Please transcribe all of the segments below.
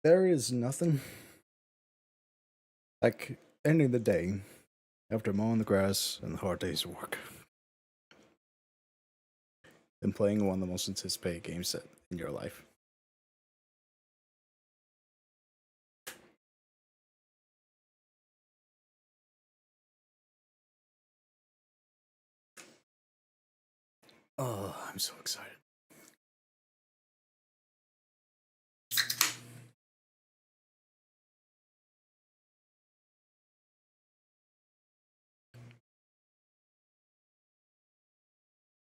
There is nothing like ending the day after mowing the grass and the hard days of work than playing one of the most anticipated games in your life. Oh, I'm so excited.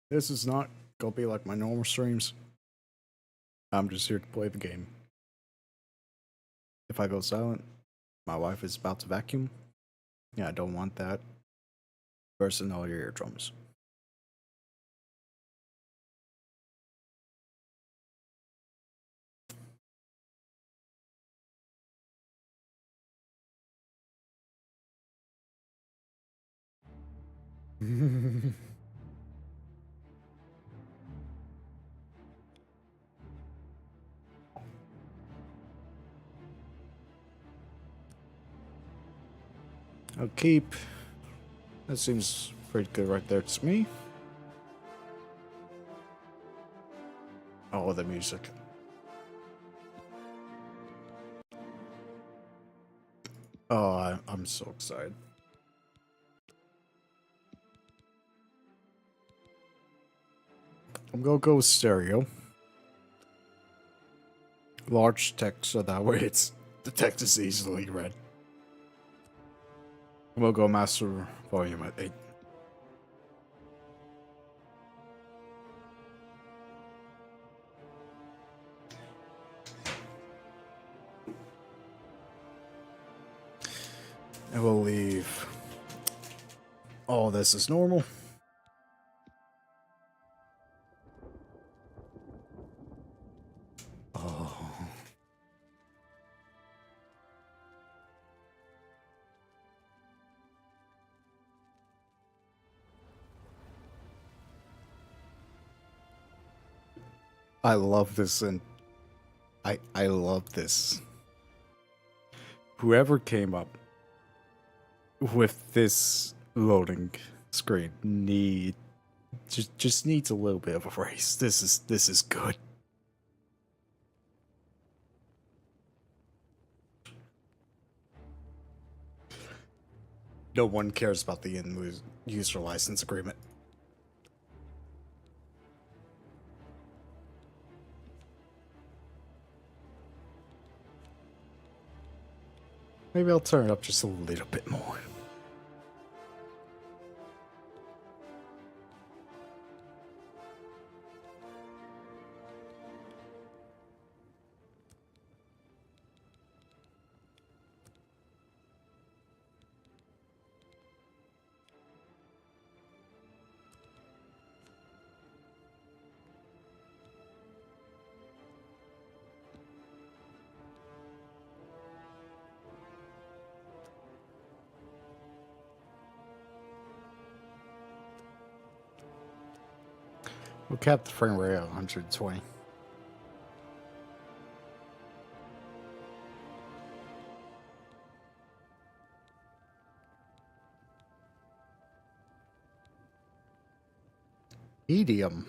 This is not gonna be like my normal streams. I'm just here to play the game. If I go silent, my wife is about to vacuum. Yeah, I don't want that bursting all your eardrums. I'll keep. That seems pretty good right there to me. Oh, the music. Oh, I'm so excited. I'm gonna go with stereo. Large text, so that way the text is easily read. I'm gonna go master volume at 8. And we'll leave all this as normal. Oh. I love this, and I love this. Whoever came up with this loading screen just needs a little bit of a raise. This is good. No one cares about the end user license agreement. Maybe I'll turn it up just a little bit more. We'll cap the frame rate at 120. Medium.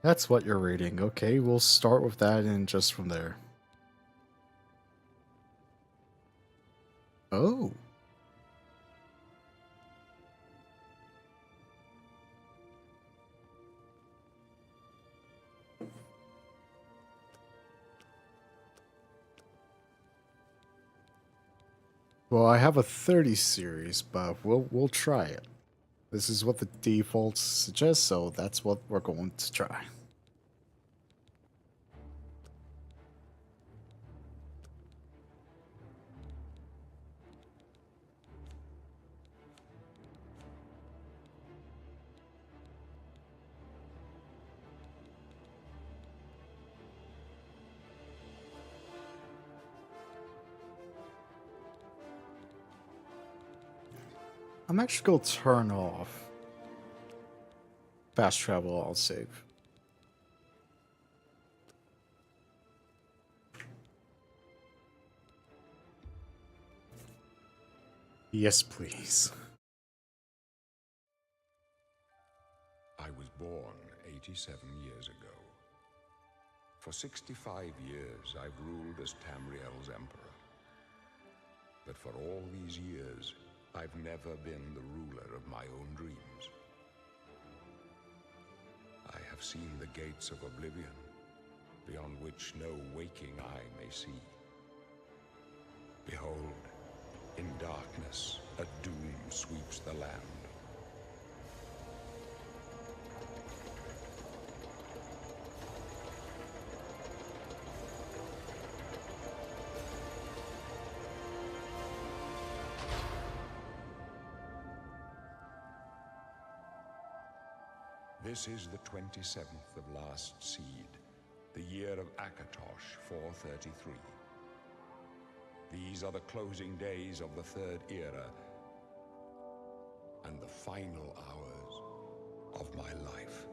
That's what you're reading. Okay, we'll start with that and just from there. Oh. Well, I have a 30 series, but we'll try it. This is what the defaults suggest, so that's what we're going to try. I'm actually going to turn off fast travel. I'll save. Yes, please. I was born 87 years ago. For 65 years, I've ruled as Tamriel's emperor. But for all these years, I've never been the ruler of my own dreams. I have seen the gates of Oblivion, beyond which no waking eye may see. Behold, in darkness, a doom sweeps the land. This is the 27th of last seed, the year of Akatosh 433. These are the closing days of the Third Era and the final hours of my life.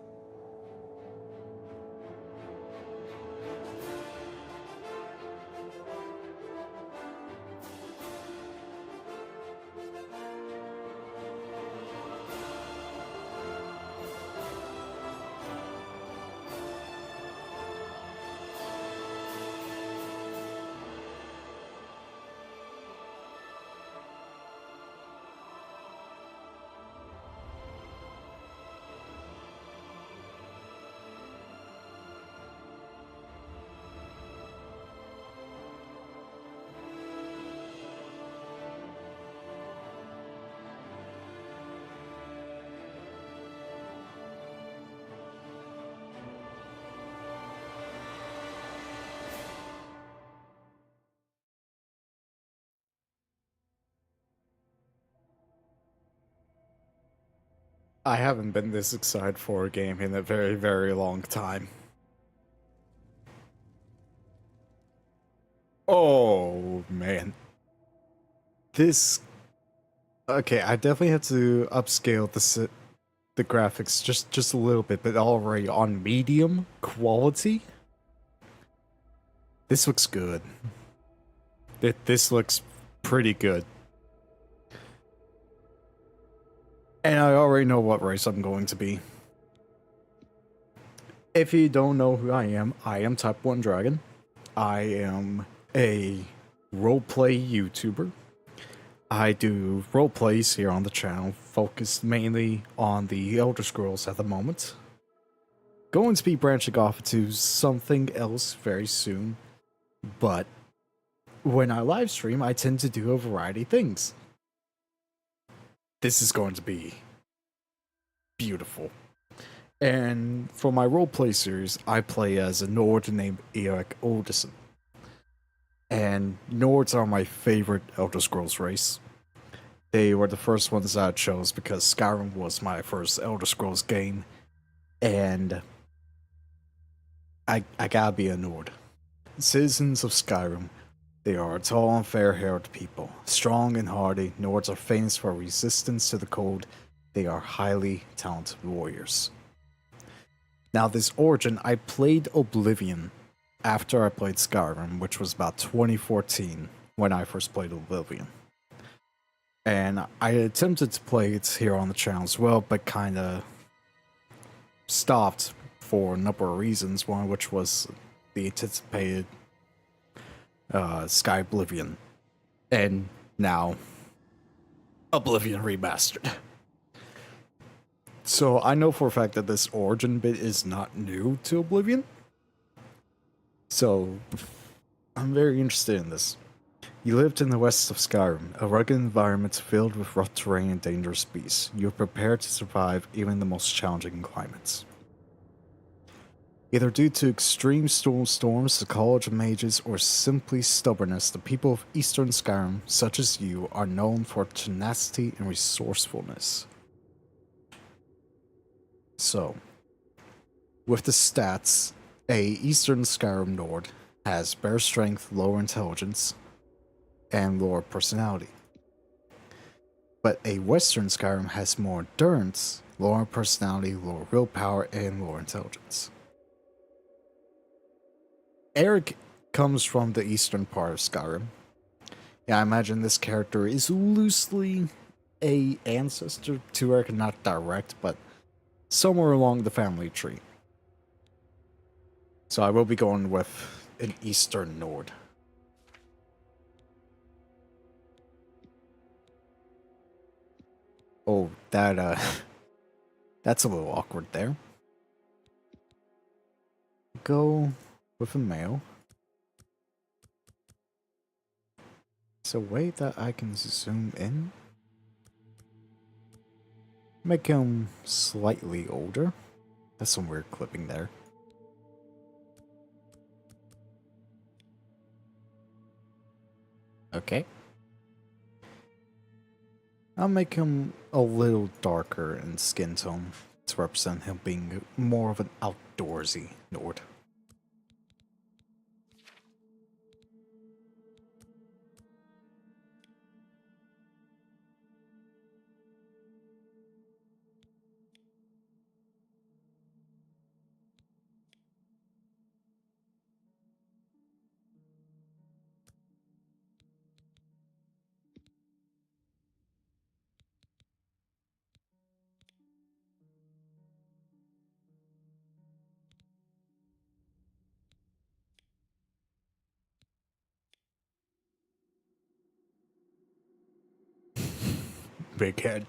I haven't been this excited for a game in a very, very long time. Oh, man. This... Okay, I definitely had to upscale the graphics just a little bit, but already on medium quality. This looks good. This looks pretty good. And I already know what race I'm going to be. If you don't know who I am Type 1 Dragon. I am a roleplay YouTuber. I do roleplays here on the channel, focused mainly on the Elder Scrolls at the moment. Going to be branching off to something else very soon, but when I live stream, I tend to do a variety of things. This is going to be beautiful. And for my roleplay series, I play as a Nord named Erik Odison. And Nords are my favorite Elder Scrolls race. They were the first ones that I chose because Skyrim was my first Elder Scrolls game. And I gotta be a Nord. Citizens of Skyrim, they are tall and fair-haired people. Strong and hardy, Nords are famous for resistance to the cold. They are highly talented warriors. Now, this origin, I played Oblivion after I played Skyrim, which was about 2014 when I first played Oblivion. And I attempted to play it here on the channel as well, but kind of stopped for a number of reasons, one of which was the anticipated Sky Oblivion, and now Oblivion Remastered. So I know for a fact that this origin bit is not new to Oblivion. So I'm very interested in this. You lived in the west of Skyrim, a rugged environment filled with rough terrain and dangerous beasts. You are prepared to survive even the most challenging climates. Either due to extreme storms, the College of Mages, or simply stubbornness, the people of Eastern Skyrim, such as you, are known for tenacity and resourcefulness. So, with the stats, a Eastern Skyrim Nord has better strength, lower intelligence, and lower personality. But a Western Skyrim has more endurance, lower personality, lower willpower, and lower intelligence. Erik comes from the eastern part of Skyrim. Yeah, I imagine this character is loosely a ancestor to Eric, not direct, but somewhere along the family tree. So I will be going with an Eastern Nord. Oh, that's a little awkward there. Go with a male. It's a way that I can zoom in. Make him slightly older. That's some weird clipping there. Okay. I'll make him a little darker in skin tone to represent him being more of an outdoorsy Nord. Big head.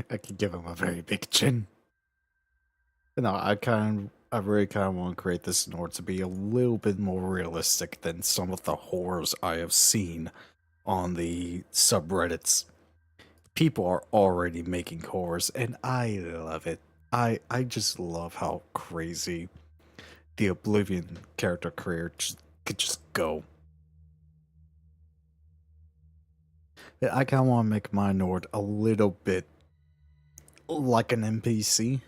I could give him a very big chin. No, I really kind of want to create this Nord to be a little bit more realistic than some of the horrors I have seen on the subreddits. People are already making horrors, and I love it. I just love how crazy the Oblivion character career could just go. I kind of want to make my Nord a little bit like an NPC.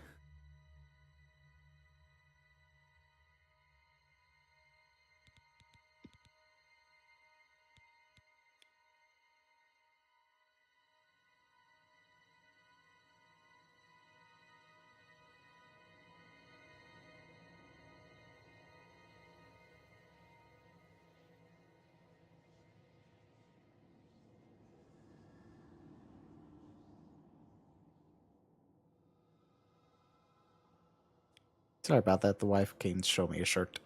Sorry about that. The wife came to show me a shirt.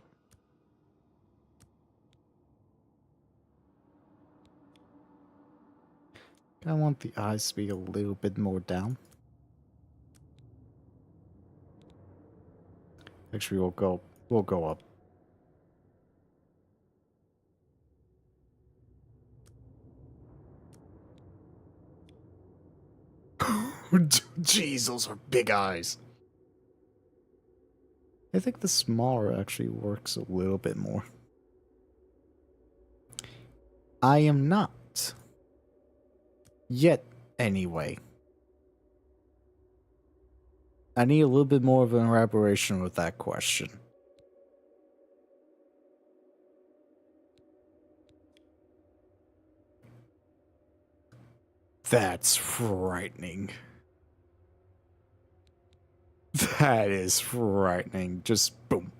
I want the eyes to be a little bit more down. Actually, we'll go up. Jeez, those are big eyes. I think the smaller actually works a little bit more. I am not. Yet, anyway. I need a little bit more of an elaboration with that question. That's frightening. That is frightening. Just boom.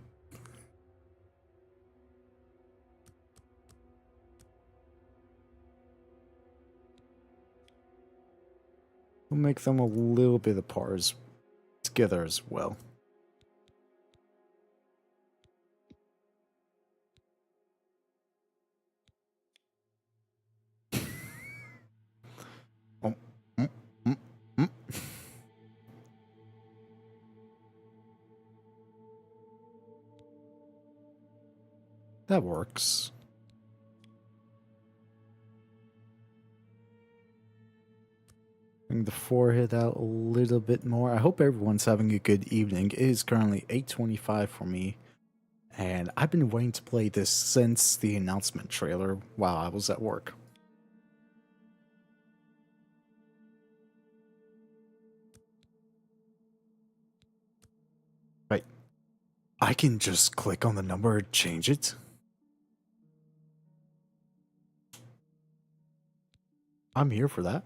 We'll make them a little bit apart together as well. Oh, mm, mm, mm. That works. Bring the forehead out a little bit more. I hope everyone's having a good evening. It is currently 8:25 for me, and I've been waiting to play this since the announcement trailer while I was at work. Right. I can just click on the number and change it. I'm here for that.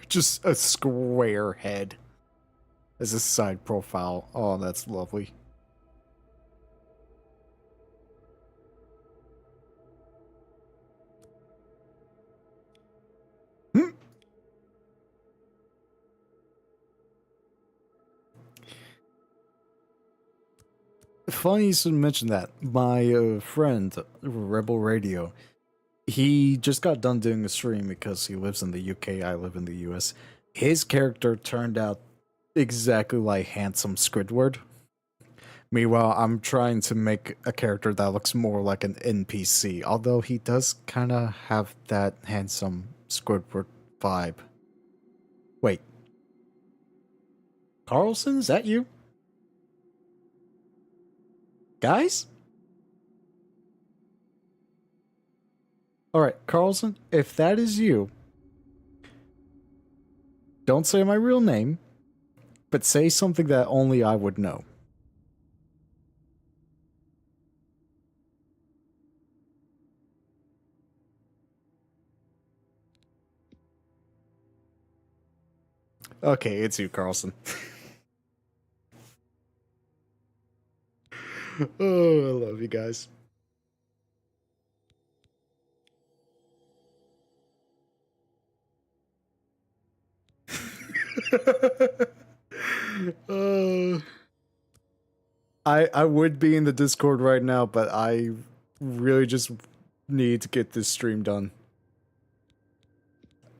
Just a square head as a side profile. Oh, that's lovely. Hmm. Funny you should mention that. My friend, Rebel Radio, he just got done doing a stream because he lives in the UK, I live in the US. His character turned out exactly like handsome Squidward. Meanwhile, I'm trying to make a character that looks more like an NPC, although he does kind of have that handsome Squidward vibe. Wait, Carlson, is that you? Guys? Alright, Carlson, if that is you, don't say my real name, but say something that only I would know. Okay, it's you, Carlson. Oh, I love you guys. uh, I would be in the Discord right now, but I really just need to get this stream done.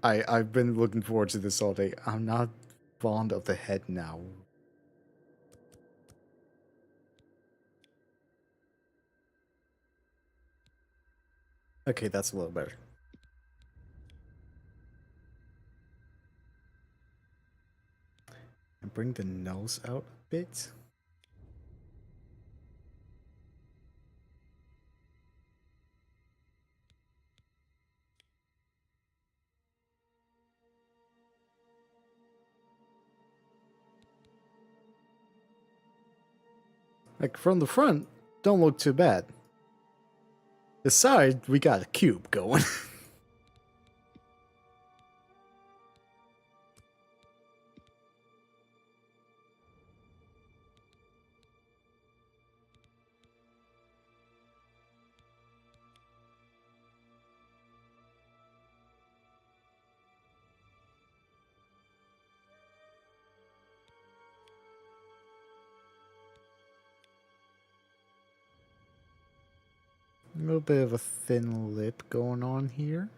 I've been looking forward to this all day. I'm not fond of the head now. Okay, that's a little better. And bring the nose out a bit. Like from the front, don't look too bad. The side, we got a cube going. A little bit of a thin lip going on here.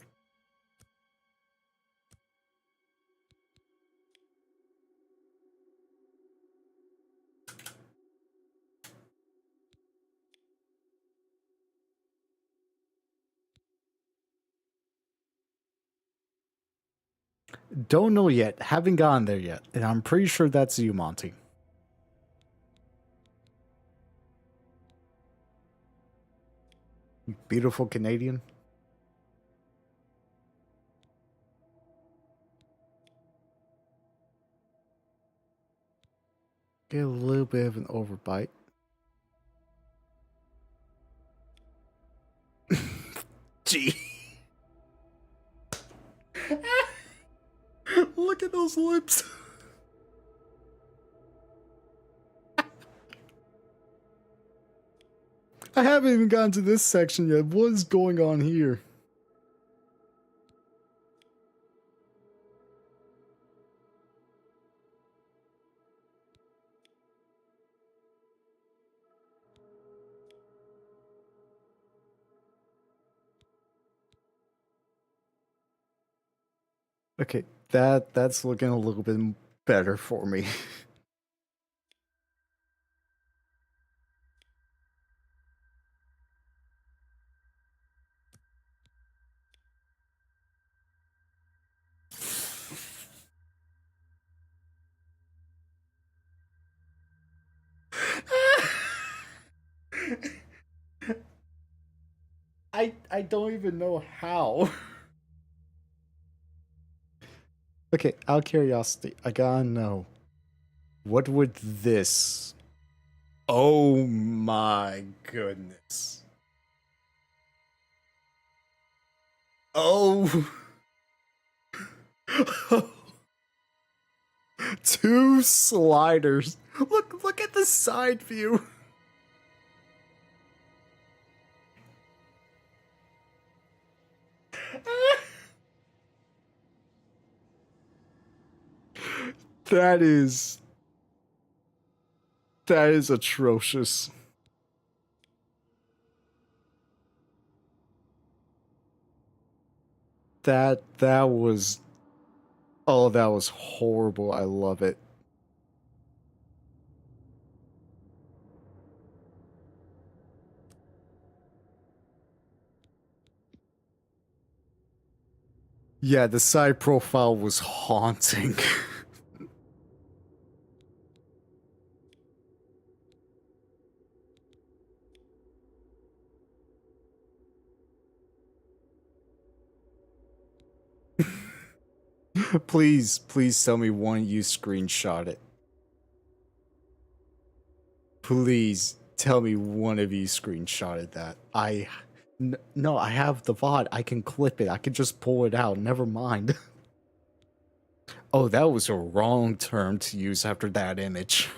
Don't know yet. Haven't gotten there yet. And I'm pretty sure that's you, Monty. You beautiful Canadian. Get a little bit of an overbite. Gee. Look at those lips. I haven't even gotten to this section yet. What is going on here? Okay, that's looking a little bit better for me. I don't even know how. Okay, out of curiosity, I gotta know. What would this? Oh my goodness. Oh. Two sliders. Look at the side view. That is atrocious. That was, oh, that was horrible. I love it. Yeah, the side profile was haunting. Please tell me one of you screenshot it. Please tell me one of you screenshotted that. No, I have the VOD. I can clip it. I can just pull it out. Never mind. Oh, that was a wrong term to use after that image.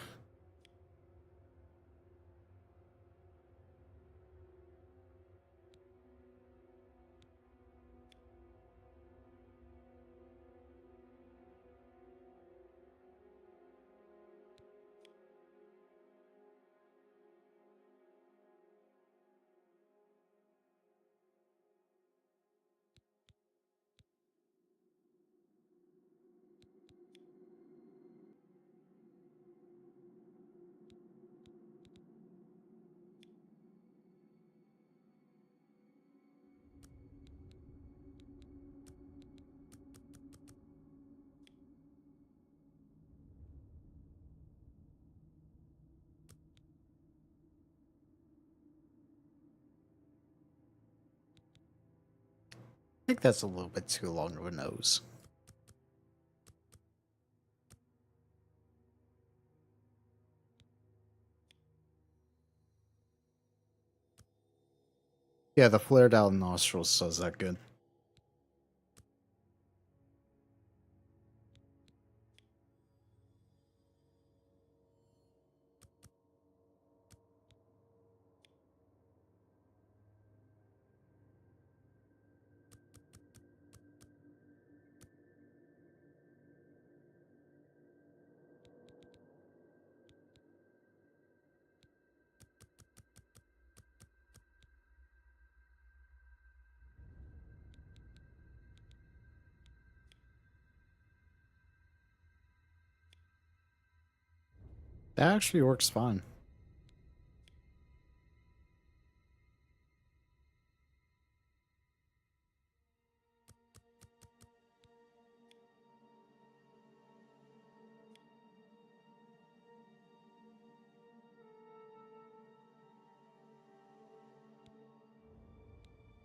I think that's a little bit too long of a nose. Yeah, the flared out nostrils does that good. That actually works fine.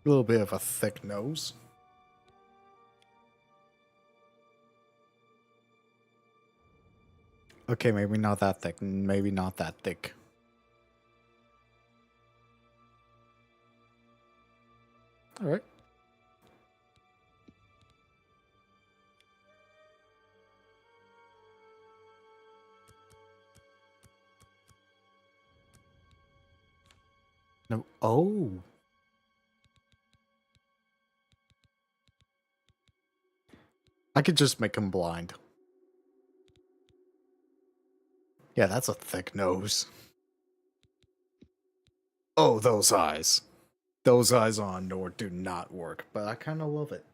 A little bit of a thick nose. Okay, maybe not that thick. Maybe not that thick. All right. No. Oh. I could just make him blind. Yeah, that's a thick nose. Oh, those eyes. Those eyes on Nord do not work, but I kind of love it.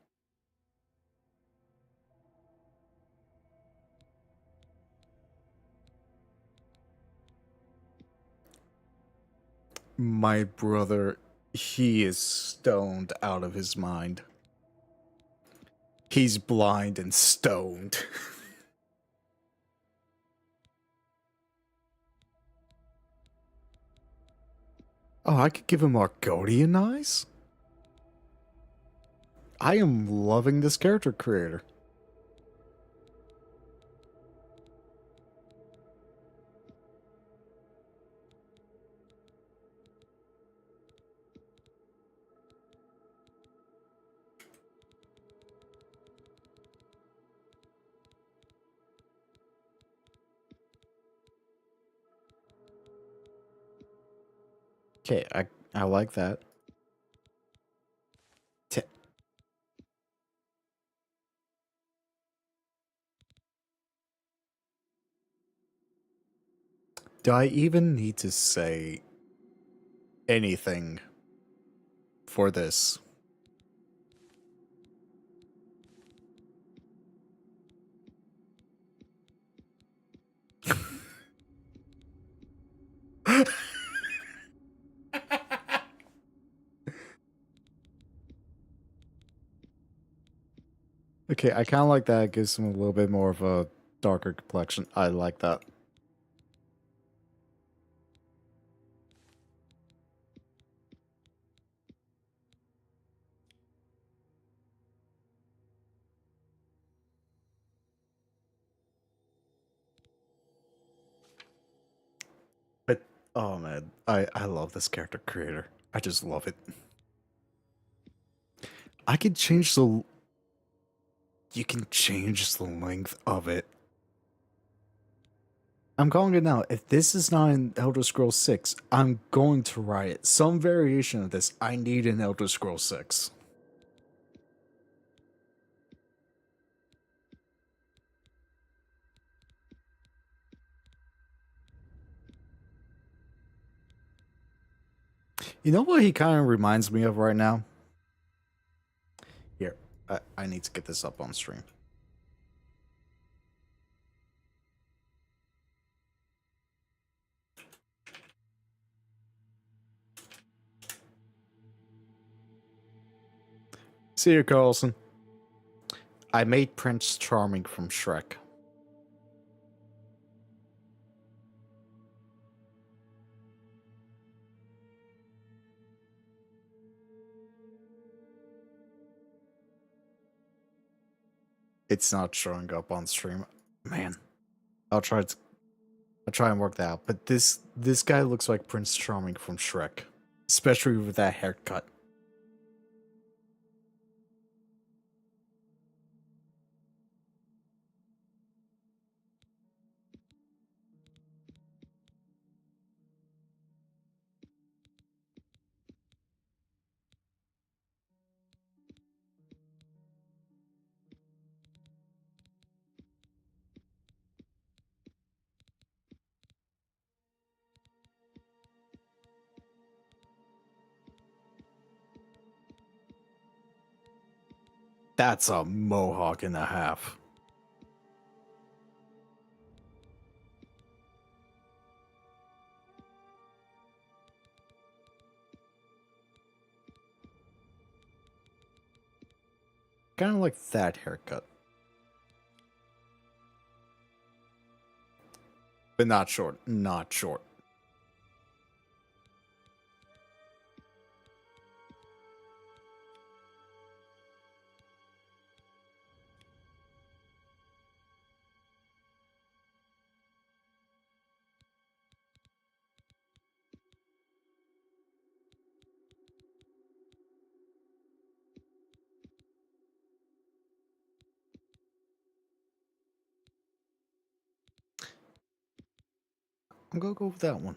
My brother, he is stoned out of his mind. He's blind and stoned. Oh, I could give him Argonian eyes? I am loving this character creator. Okay, I like that. Do I even need to say anything for this? Okay, I kind of like that. It gives him a little bit more of a darker complexion. I like that. But, oh man, I love this character creator. I just love it. I could change the... You can change the length of it. I'm calling it now. If this is not in Elder Scrolls 6, I'm going to write it. Some variation of this, I need in Elder Scrolls 6. You know what he kind of reminds me of right now? Here, I need to get this up on stream. See you, Carlson. I made Prince Charming from Shrek. It's not showing up on stream. Man, I'll try and work that out. But this guy looks like Prince Charming from Shrek, especially with that haircut. That's a mohawk and a half. Kind of like that haircut. But not short. Not short. I'm gonna go with that one.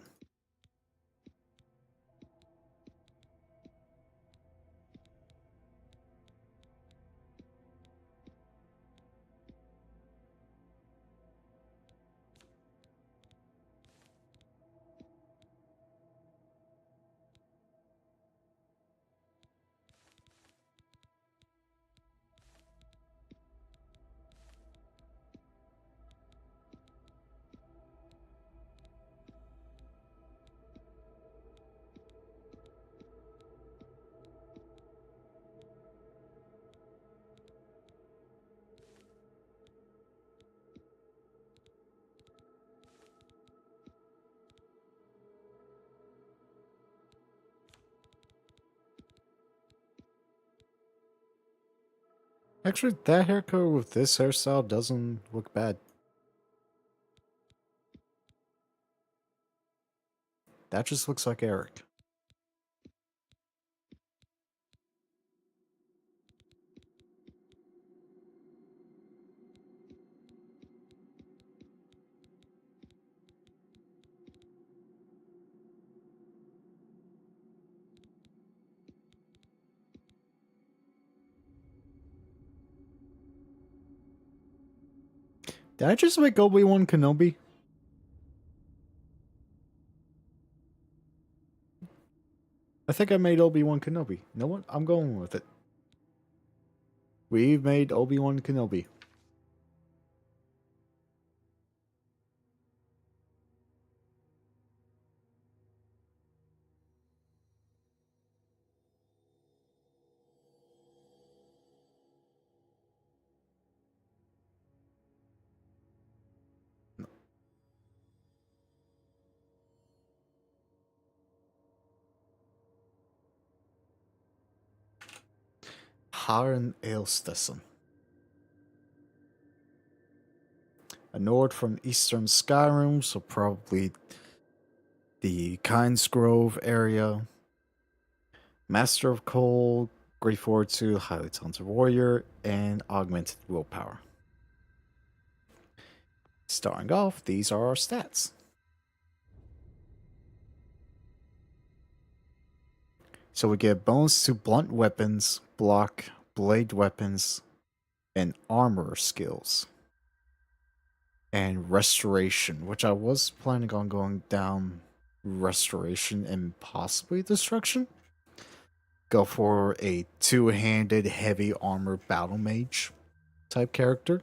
Actually, that haircut with this hairstyle doesn't look bad. That just looks like Eric. Did I just make Obi-Wan Kenobi? I think I made Obi-Wan Kenobi. You know what? I'm going with it. We've made Obi-Wan Kenobi. Haren Ailstesson. A Nord from Eastern Skyrim, so probably the Kynes Grove area. Master of Cold, Great Fortitude, Highly Talented Warrior, and Augmented Willpower. Starting off, these are our stats. So we get bonus to blunt weapons, block, blade weapons, and armor skills. And restoration, which I was planning on going down restoration and possibly destruction. Go for a two-handed heavy armor battle mage type character.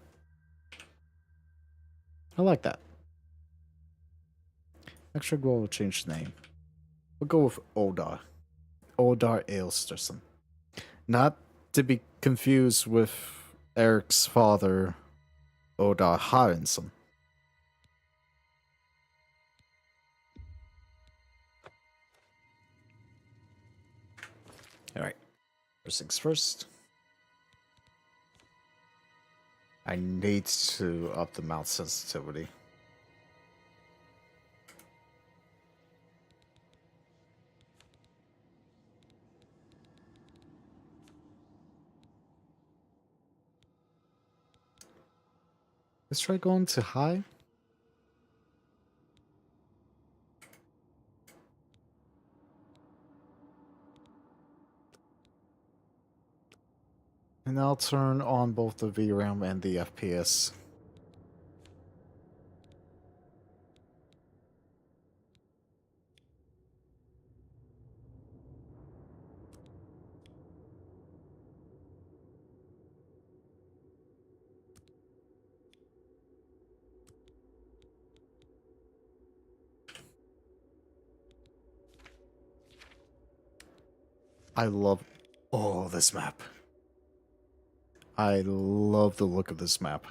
I like that. Actually, we'll change the name. We'll go with Oldar. Oldar Ailsterson. Not to be confused with Eric's father, Oldar Harensson. Alright. First things first. I need to up the mouth sensitivity. Let's try going to high. And I'll turn on both the VRAM and the FPS. I love this map. I love the look of this map.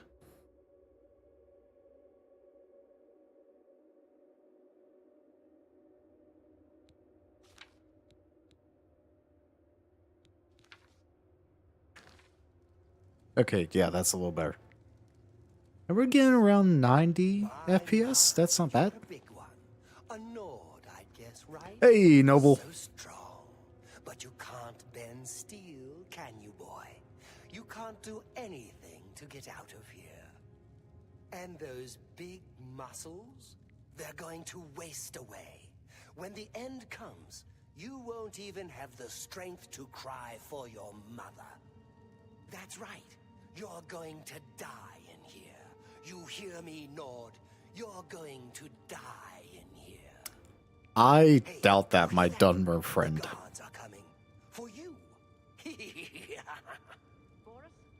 Okay, yeah, that's a little better. And we're getting around 90 FPS. That's not bad. A Nord, I guess, right? Hey, Noble. So strong. But you can't bend steel, can you, boy? You can't do anything to get out of here. And those big muscles? They're going to waste away. When the end comes, you won't even have the strength to cry for your mother. That's right. You're going to die in here. You hear me, Nord? You're going to die in here. I Hey, doubt that, my look at that. Dunmer friend. The guards are coming. For you. Boris,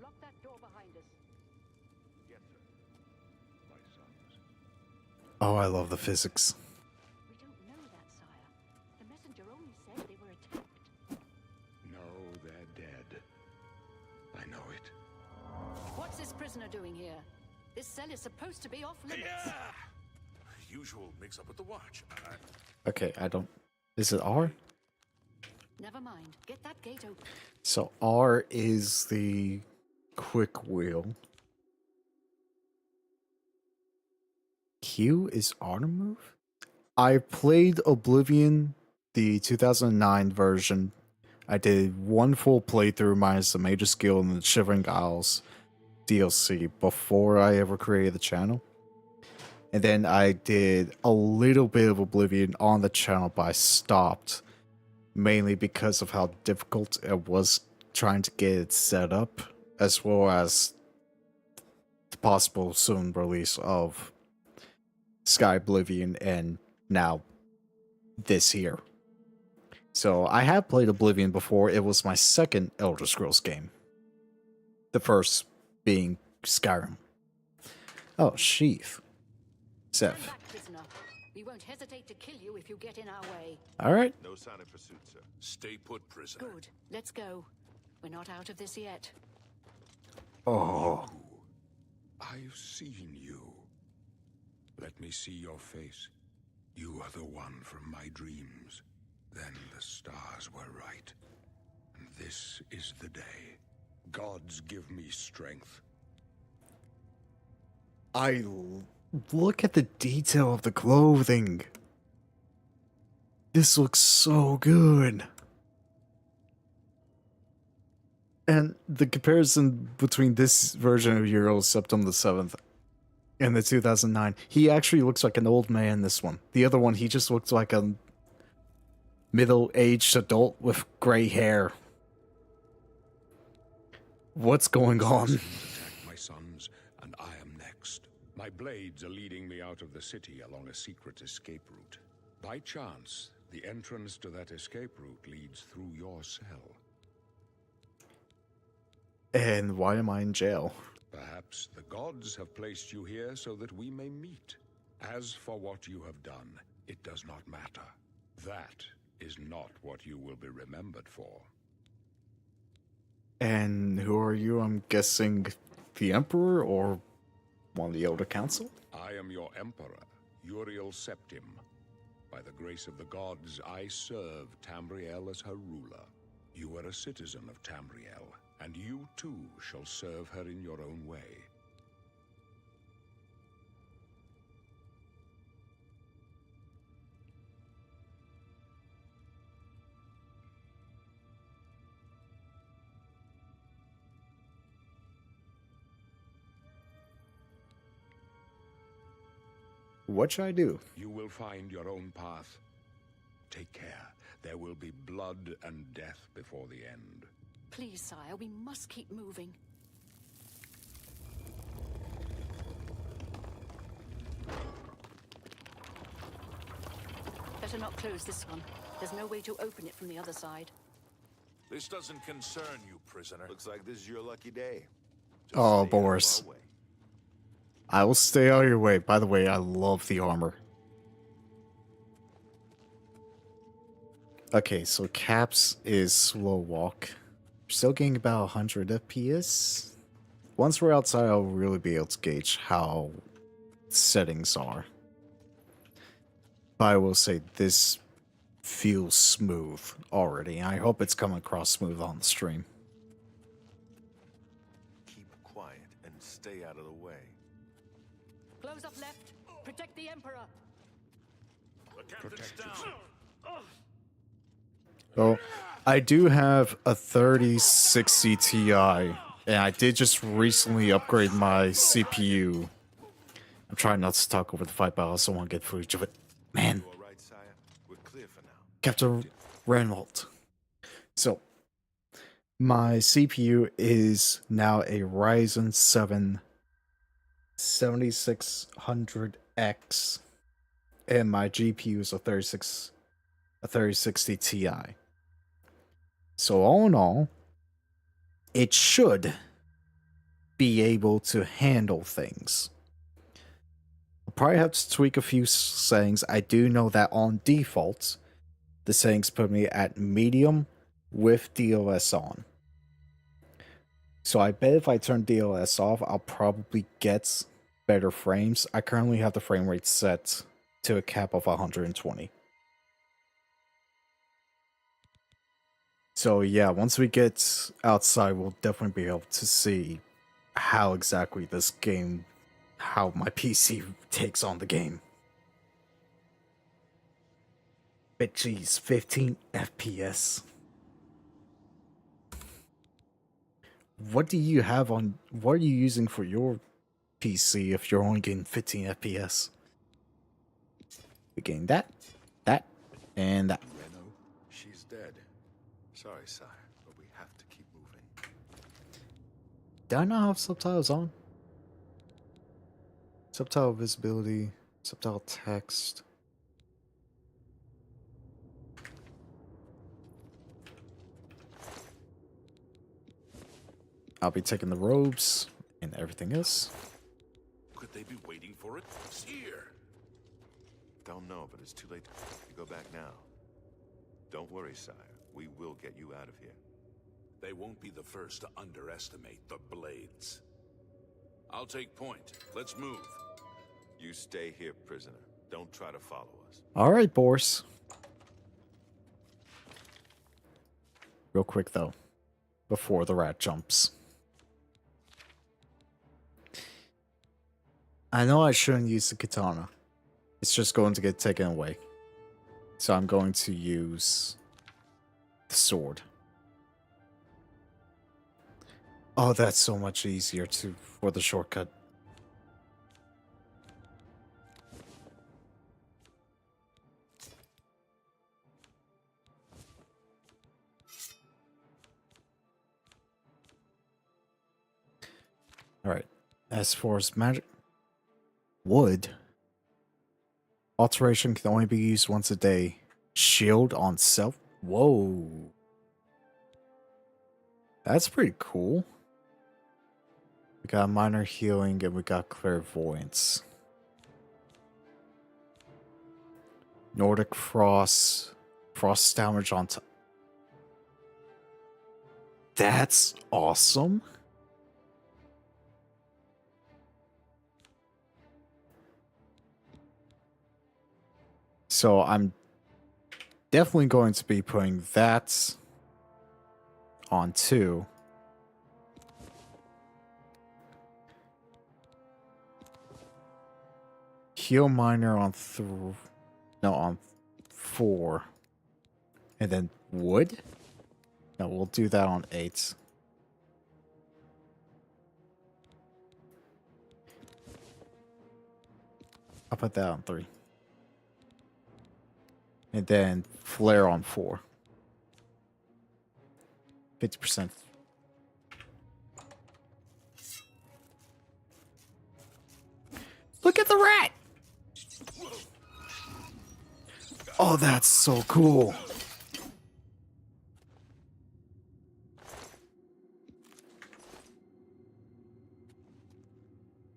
lock that door behind us. Yes, sir. My sons. Oh, I love the physics. We don't know that, sire. The messenger only said they were attacked. No, they're dead. I know it. What's this prisoner doing here? This cell is supposed to be off limits. Usual mix-up with the watch. Okay, I don't... Is it R? Never mind. Get that gate open. So R is the quick wheel. Q is R to move? I played Oblivion, the 2009 version. I did one full playthrough minus the Major Skill and the Shivering Isles DLC before I ever created the channel. And then I did a little bit of Oblivion on the channel, but I stopped. Mainly because of how difficult it was trying to get it set up, as well as the possible soon release of Sky Oblivion and now this here. So I have played Oblivion before. It was my second Elder Scrolls game. The first being Skyrim. Oh, Sheath. Stand Seth. back, prisoner. We won't hesitate to kill you if you get in our way. Alright. No sign of pursuit, sir. Stay put, prisoner. Good. Let's go. We're not out of this yet. Oh. I've seen you. Let me see your face. You are the one from my dreams. Then the stars were right. And this is the day. Gods give me strength. Look at the detail of the clothing. This looks so good. And the comparison between this version of Euro September the 7th and the 2009, he actually looks like an old man, this one. The other one, he just looks like a middle-aged adult with gray hair. What's going on? Attack my sons, and I am next. My blades are leading me out of the city along a secret escape route. By chance, the entrance to that escape route leads through your cell. And why am I in jail? Perhaps the gods have placed you here so that we may meet. As for what you have done, it does not matter. That is not what you will be remembered for. And who are you? I'm guessing the Emperor or one of the Elder Council? I am your emperor, Uriel Septim. By the grace of the gods, I serve Tamriel as her ruler. You are a citizen of Tamriel, and you too shall serve her in your own way. What should I do? You will find your own path. Take care. There will be blood and death before the end. Please, sire, we must keep moving. Better not close this one. There's no way to open it from the other side. This doesn't concern you, prisoner. Looks like this is your lucky day. Just Oh, stay out of Boris. our way. I will stay out of your way. By the way, I love the armor. Okay, so Caps is slow walk. Still getting about 100 FPS. Once we're outside, I'll really be able to gauge how settings are. But I will say this feels smooth already. I hope it's coming across smooth on the stream. Keep quiet and stay out of the way. Close up left. Protect the Emperor. The captain's down. So, I do have a 3060 Ti, and I did just recently upgrade my CPU. I'm trying not to talk over the fight, but I also want to get footage of it. Man, You all right, sire? We're clear for now. Captain Ranwalt. So, my CPU is now a Ryzen 7 7600X, and my GPU is a 3060 Ti. So all in all, it should be able to handle things. I'll probably have to tweak a few settings. I do know that on default, the settings put me at medium with DLS on. So I bet if I turn DLS off, I'll probably get better frames. I currently have the frame rate set to a cap of 120. So yeah, once we get outside, we'll definitely be able to see how exactly this game, how my PC takes on the game. But geez, 15 FPS. What do you have on, what are you using for your PC if you're only getting 15 FPS? We're getting that, and that. Reno, she's dead. Sorry, sire, but we have to keep moving. Do I not have subtitles on? Subtitle visibility, subtitle text. I'll be taking the robes and everything else. Could they be waiting for it? It's here. Don't know, but it's too late. You go back now. Don't worry, sire. We will get you out of here. They won't be the first to underestimate the blades. I'll take point. Let's move. You stay here, prisoner. Don't try to follow us. All right, Boris. Real quick, though, before the rat jumps. I know I shouldn't use the katana. It's just going to get taken away. So I'm going to use the sword. Oh, that's so much easier for the shortcut. Alright. As far as magic, wood. Alteration can only be used once a day. Shield on self. Whoa. That's pretty cool. We got minor healing and we got clairvoyance. Nordic frost. Frost damage on top. That's awesome. So I'm definitely going to be putting that on 2. Heal minor on on 4. And then wood? No, we'll do that on 8. I'll put that on 3. And then flare on 4. 50%. Look at the rat! Oh, that's so cool.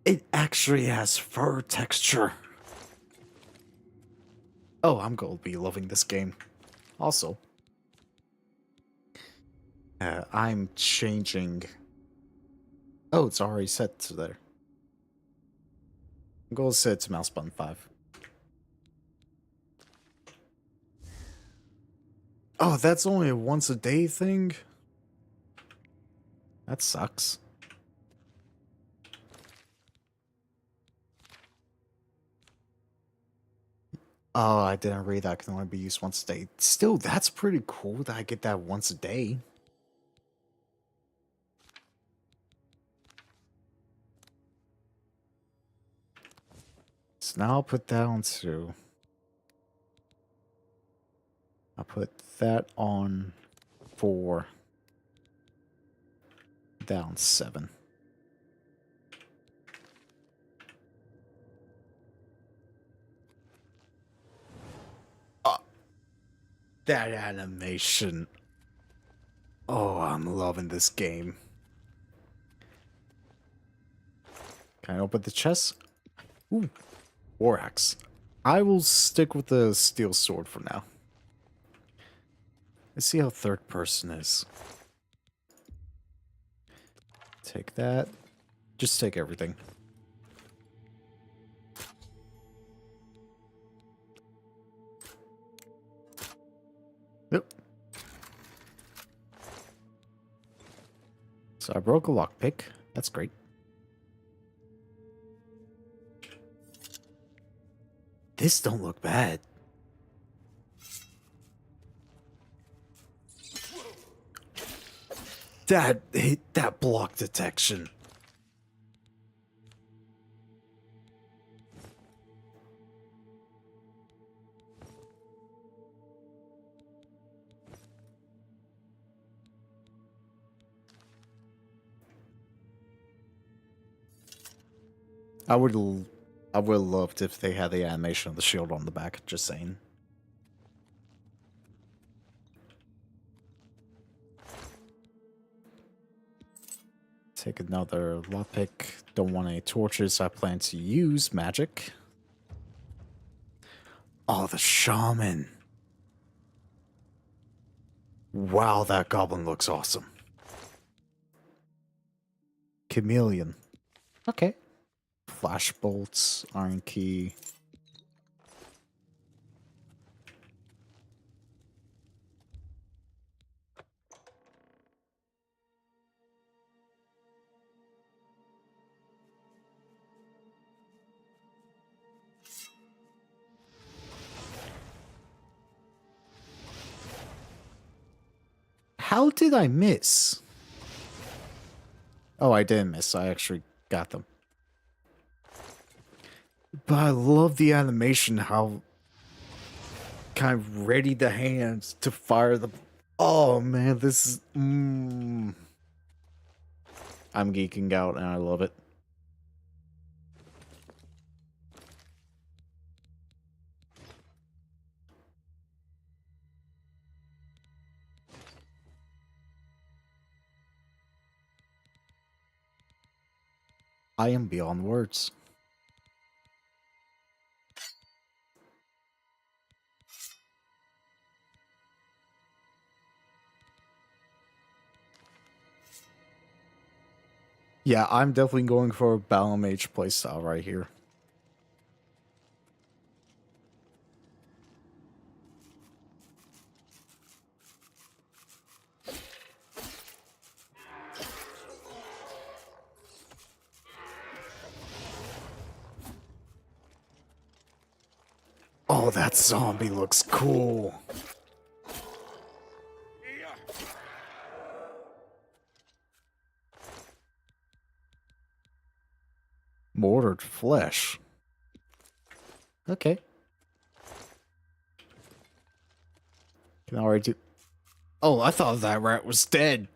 It actually has fur texture. Oh, I'm going to be loving this game. Also, I'm changing. Oh, it's already set to there. I'm going to set it to mouse button 5. Oh, that's only a once a day thing? That sucks. Oh, I didn't read that. Can only be used once a day. Still, that's pretty cool that I get that once a day. So now I'll put that on 2. I'll put that on 4. Down 7. That animation. Oh, I'm loving this game. Can I open the chest? Ooh, war axe. I will stick with the steel sword for now. Let's see how third person is. Take that. Just take everything. Yep. So I broke a lockpick. That's great. This don't look bad. That block detection. I would have loved if they had the animation of the shield on the back, just saying. Take another lockpick. Don't want any torches. I plan to use magic. Oh, the shaman. Wow, that goblin looks awesome. Chameleon. Okay. Flash bolts, iron key. How did I miss? Oh, I didn't miss. I actually got them. But I love the animation, how kind of ready the hands to fire the... Oh, man, this is... I'm geeking out, and I love it. I am beyond words. Yeah, I'm definitely going for a Battle Mage playstyle right here. Oh, that zombie looks cool. Mortared flesh. Okay. Can I already do... Oh, I thought that rat was dead.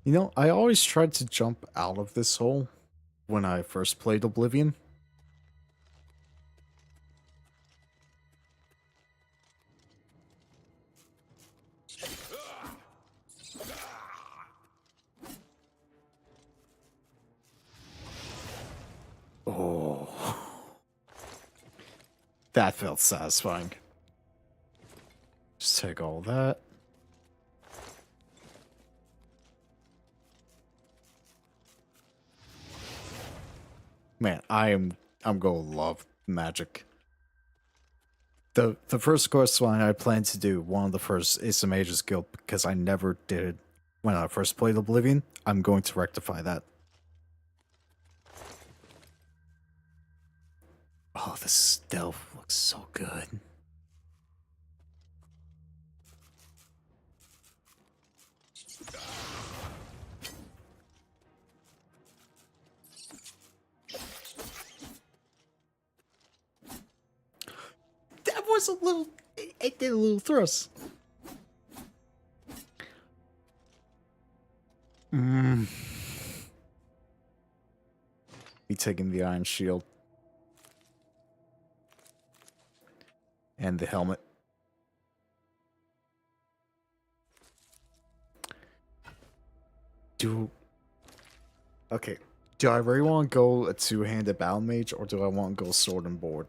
You know, I always tried to jump out of this hole when I first played Oblivion. Oh. That felt satisfying. Just take all that. Man, I'm gonna love magic. The first quest line I plan to do, one of the first, is the Mage's Guild, because I never did it when I first played Oblivion. I'm going to rectify that. Oh, the stealth looks so good. was a little... It did a little thrust. Be taking the iron shield. And the helmet. Okay. Do I really want to go a two-handed battle mage, or do I want to go sword and board?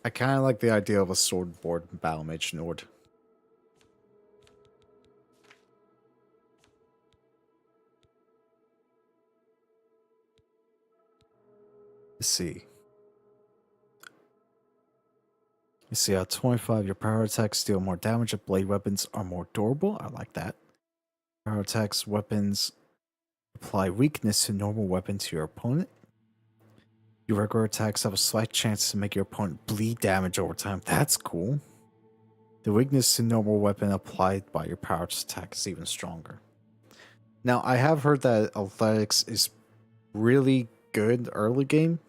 I kind of like the idea of a sword and board battle mage Nord. Let's see. You see, at 25, your power attacks deal more damage, and blade weapons are more durable. I like that. Power attacks, weapons apply weakness to normal weapon to your opponent. Your regular attacks have a slight chance to make your opponent bleed damage over time. That's cool. The weakness to normal weapon applied by your power attack is even stronger. Now, I have heard that athletics is really good early game.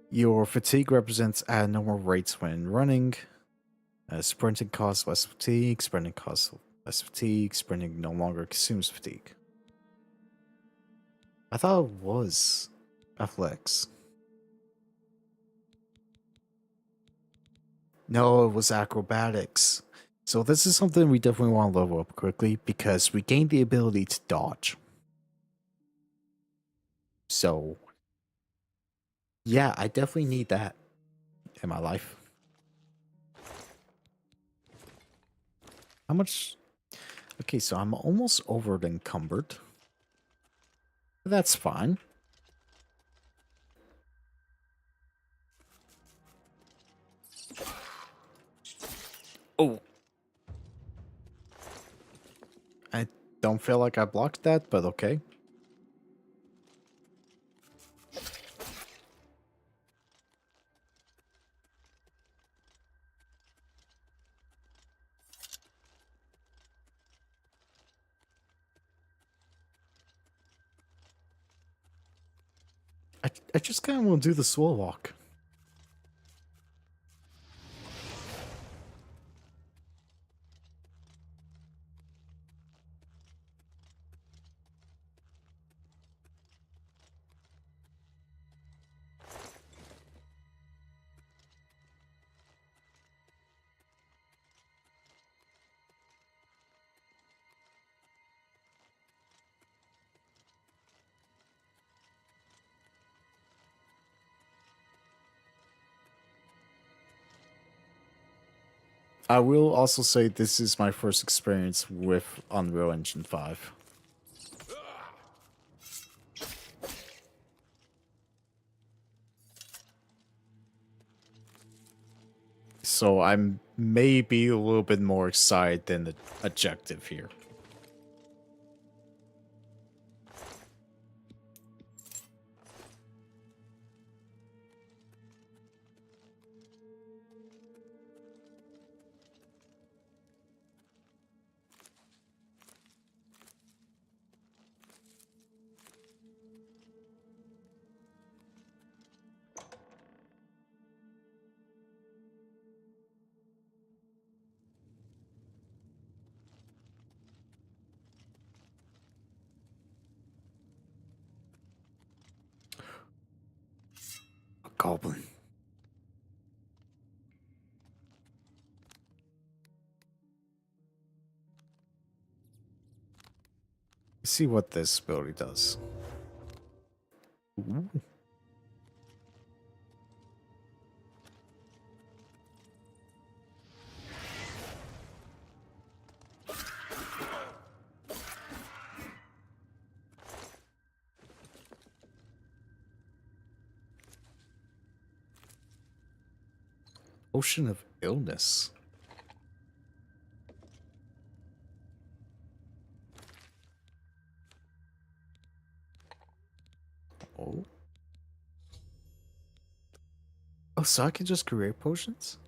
Your fatigue represents at normal rates when running. Sprinting costs less fatigue. Sprinting costs less fatigue. Sprinting no longer consumes fatigue. I thought it was athletics. No, it was acrobatics. So this is something we definitely want to level up quickly because we gain the ability to dodge. So, yeah, I definitely need that in my life. How much? Okay, so I'm almost over encumbered. That's fine. Oh. I don't feel like I blocked that, but okay. I just kind of want to do the slow walk. I will also say this is my first experience with Unreal Engine 5. So I'm maybe a little bit more excited than the objective here. A goblin. Let's see what this ability does. Ooh. Ocean of Illness. Oh. Oh, so I can just create potions?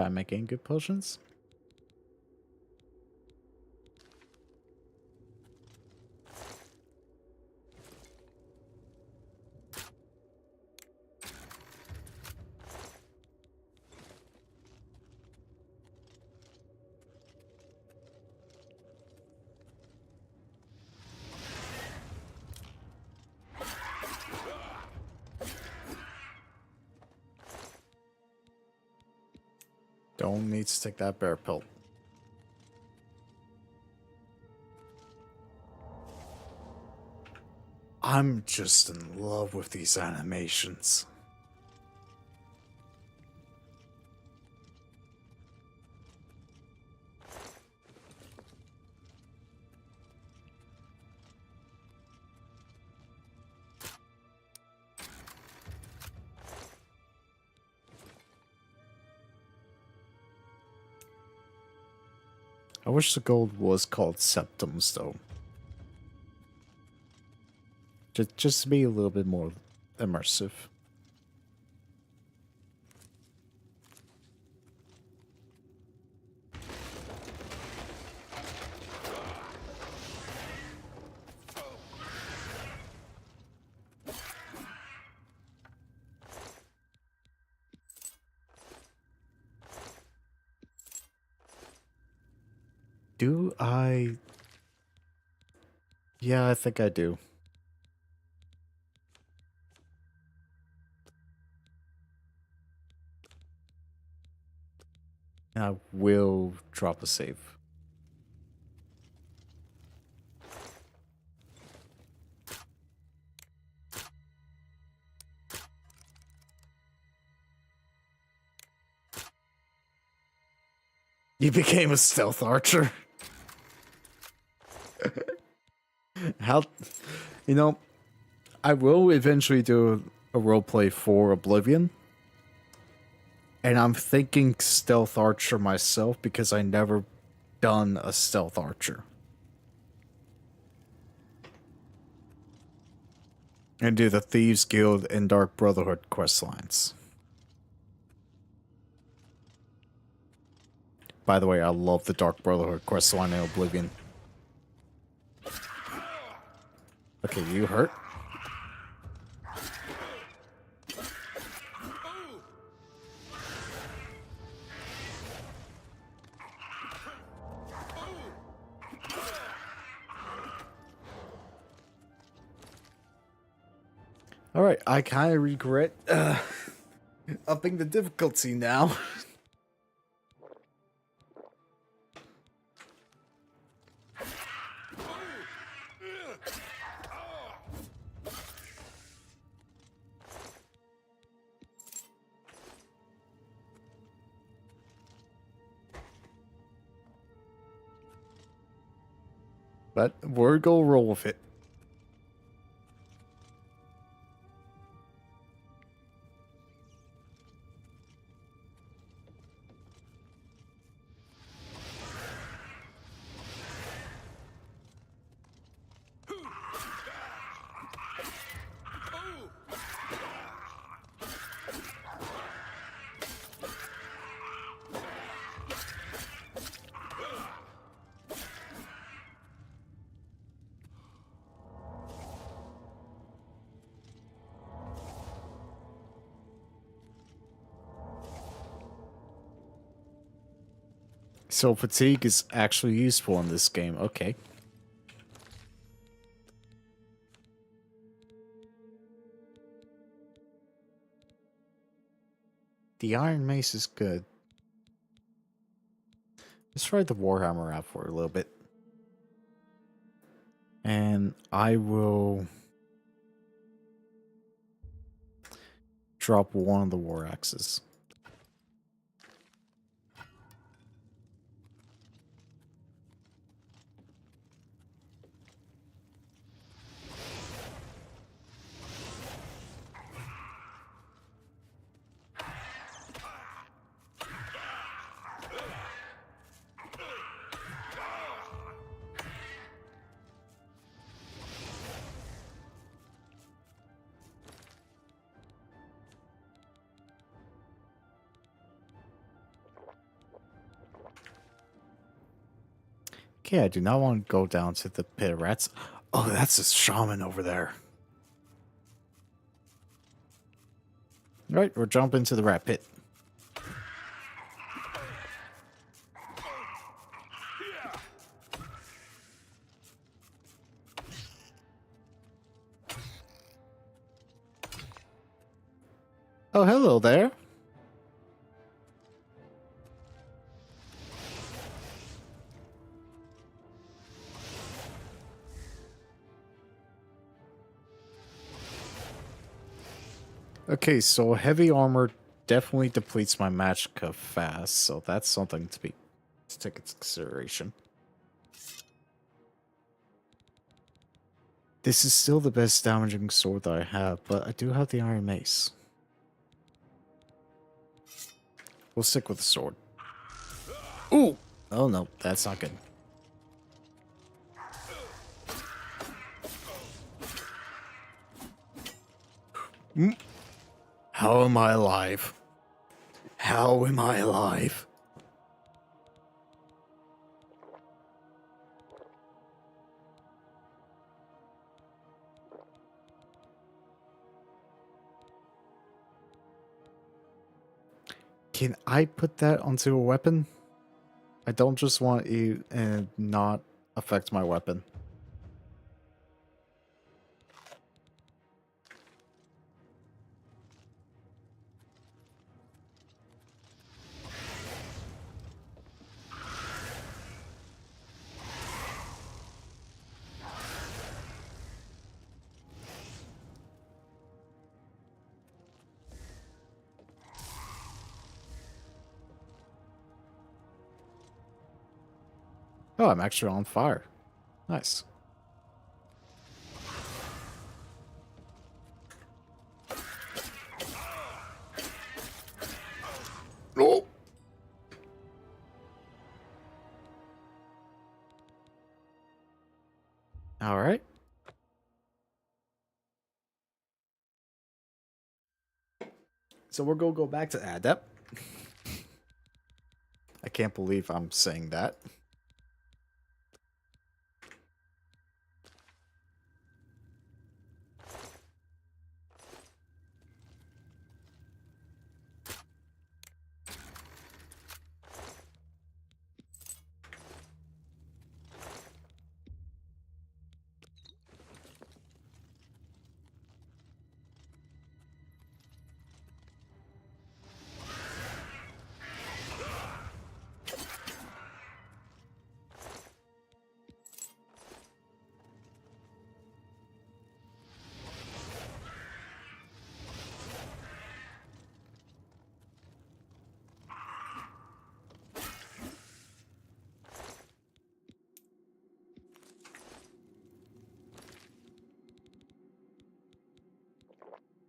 think I'm making good potions. Don't need to take that bear pelt. I'm just in love with these animations. I wish the gold was called septums, though. Just to be a little bit more immersive. Do I? Yeah, I think I do. And I will drop a save. You became a stealth archer. How, you know, I will eventually do a roleplay for Oblivion. And I'm thinking stealth archer myself because I never done a stealth archer. And do the Thieves Guild and Dark Brotherhood quest lines. By the way, I love the Dark Brotherhood quest line in Oblivion. Okay, you hurt? Alright, I kind of regret upping the difficulty now. But we're gonna roll with it. So fatigue is actually useful in this game. Okay. The Iron Mace is good. Let's try the Warhammer out for a little bit. And I will drop one of the War Axes. Okay, I do not want to go down to the pit of rats. Oh, that's a shaman over there. Right, we're jumping to the rat pit. Oh, hello there. Okay, so heavy armor definitely depletes my magicka fast, so that's something to take into consideration. This is still the best damaging sword that I have, but I do have the iron mace. We'll stick with the sword. Ooh! Oh no, that's not good. How am I alive? How am I alive? Can I put that onto a weapon? I don't just want it and not affect my weapon. Oh, I'm actually on fire. Nice. Oh. All right. So we're gonna go back to Adept. I can't believe I'm saying that.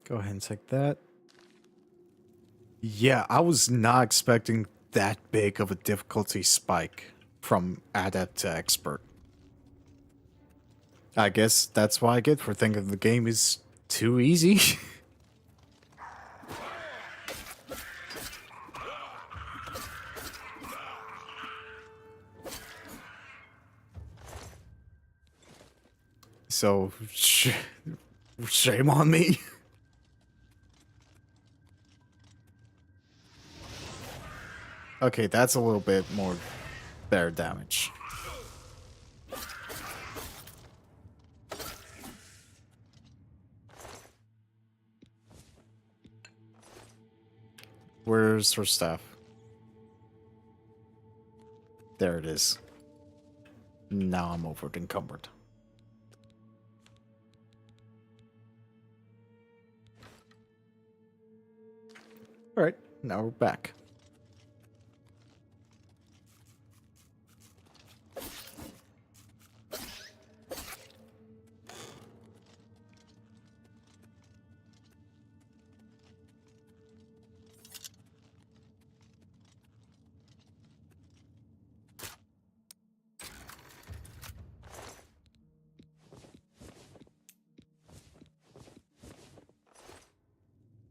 Go ahead and take that. Yeah, I was not expecting that big of a difficulty spike from Adept to Expert. I guess that's what I get for thinking the game is too easy. So, shame on me. Okay, that's a little bit more better damage. Where's her staff? There it is. Now I'm over encumbered. Alright, now we're back.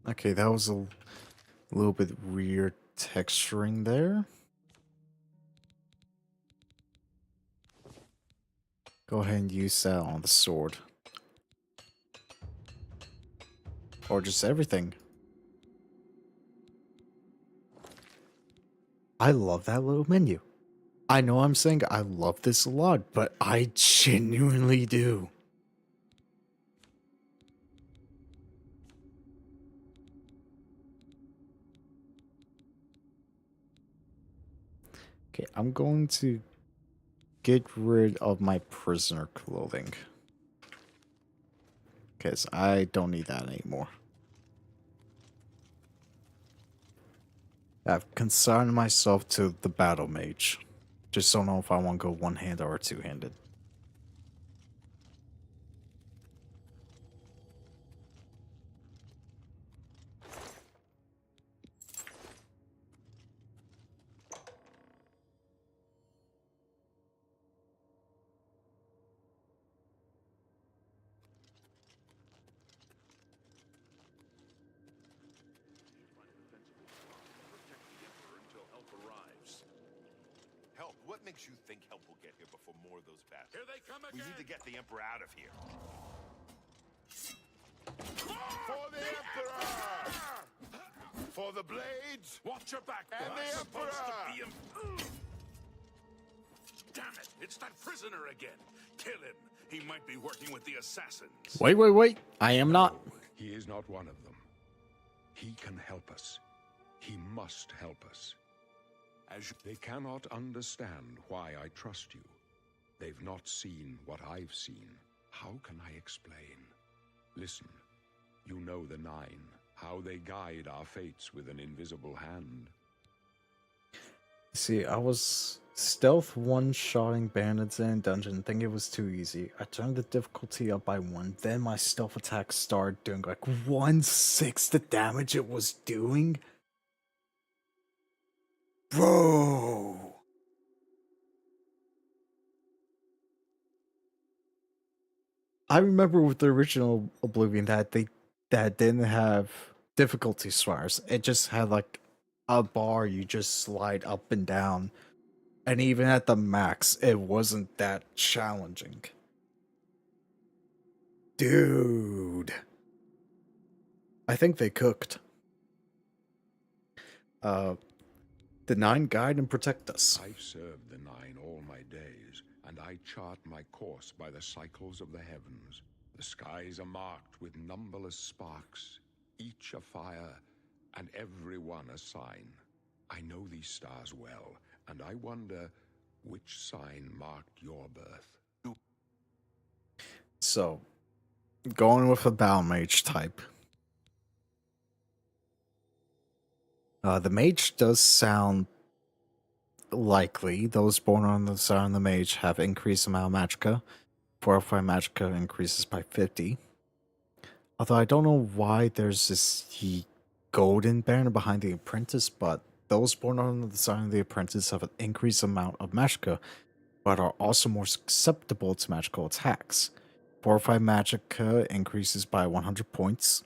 Okay, that was a little bit weird texturing there. Go ahead and use that on the sword. Or just everything. I love that little menu. I know I'm saying I love this a lot, but I genuinely do. Okay, I'm going to get rid of my prisoner clothing. Because I don't need that anymore. I've consigned myself to the battle mage. Just don't know if I want to go one-handed or two-handed. Until help arrives. Help? What makes you think help will get here before more of those bastards? Here they come We again! need to get the Emperor out of here. For the Emperor! For the blades! Watch your back, And boy. the I'm supposed to Emperor! be him. Damn it! It's that prisoner again. Kill him. He might be working with the assassins. Wait. I am not. No, he is not one of them. He can help us. He must help us. They cannot understand why I trust you. They've not seen what I've seen. How can I explain? Listen, you know the Nine, how they guide our fates with an invisible hand. See, I was stealth one-shotting bandits in a dungeon, thinking it was too easy. I turned the difficulty up by 1, then my stealth attack started doing like 1/6 the damage it was doing. Bro! I remember with the original Oblivion that didn't have difficulty stars. It just had like a bar you just slide up and down. And even at the max, it wasn't that challenging. Dude. I think they cooked. The Nine guide and protect us. I've served the Nine all my days, and I chart my course by the cycles of the heavens. The skies are marked with numberless sparks, each a fire, and every one a sign. I know these stars well, and I wonder which sign marked your birth. So, going with a battle mage type. The mage does sound likely. Those born on the side of the mage have increased amount of magicka. 405 magicka increases by 50. Although I don't know why there's this golden banner behind the apprentice, but those born on the side of the apprentice have an increased amount of magicka, but are also more susceptible to magical attacks. 405 magicka increases by 100 points.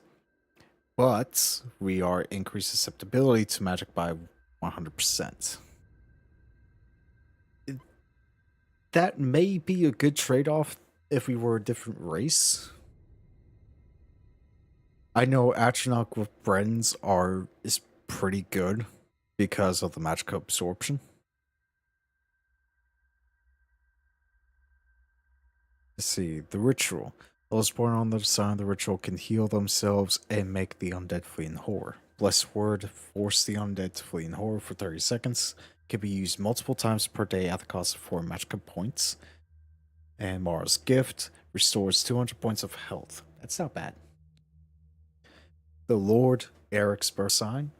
But we are increased susceptibility to magic by 100%. That may be a good trade-off if we were a different race. I know Atronach with Brens is pretty good because of the magic absorption. Let's see, the ritual. Those born on the side of the ritual can heal themselves and make the undead flee in horror. Blessed word, force the undead to flee in horror for 30 seconds. Can be used multiple times per day at the cost of 4 magicka points. And Mara's gift restores 200 points of health. That's not bad. The Lord, Eric's birth sign.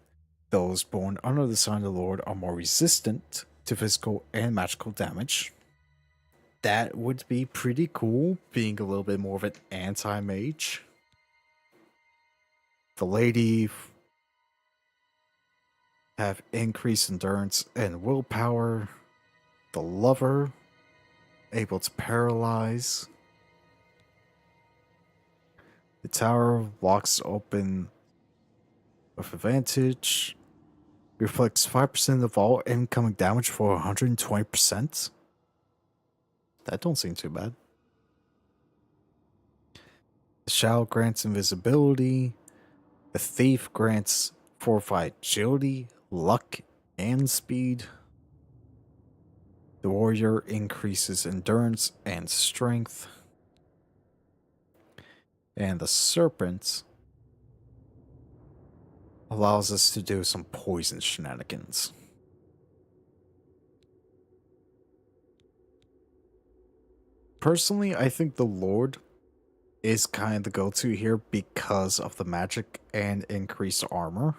Those born under the sign of the Lord are more resistant to physical and magical damage. That would be pretty cool, being a little bit more of an anti-mage. The lady have increased endurance and willpower. The lover, able to paralyze. The tower locks open with advantage. Reflects 5% of all incoming damage for 120%. That don't seem too bad. The Shadow grants invisibility. The Thief grants fortified agility, luck, and speed. The Warrior increases endurance and strength. And the Serpent allows us to do some poison shenanigans. Personally, I think the Lord is kind of the go-to here because of the magic and increased armor.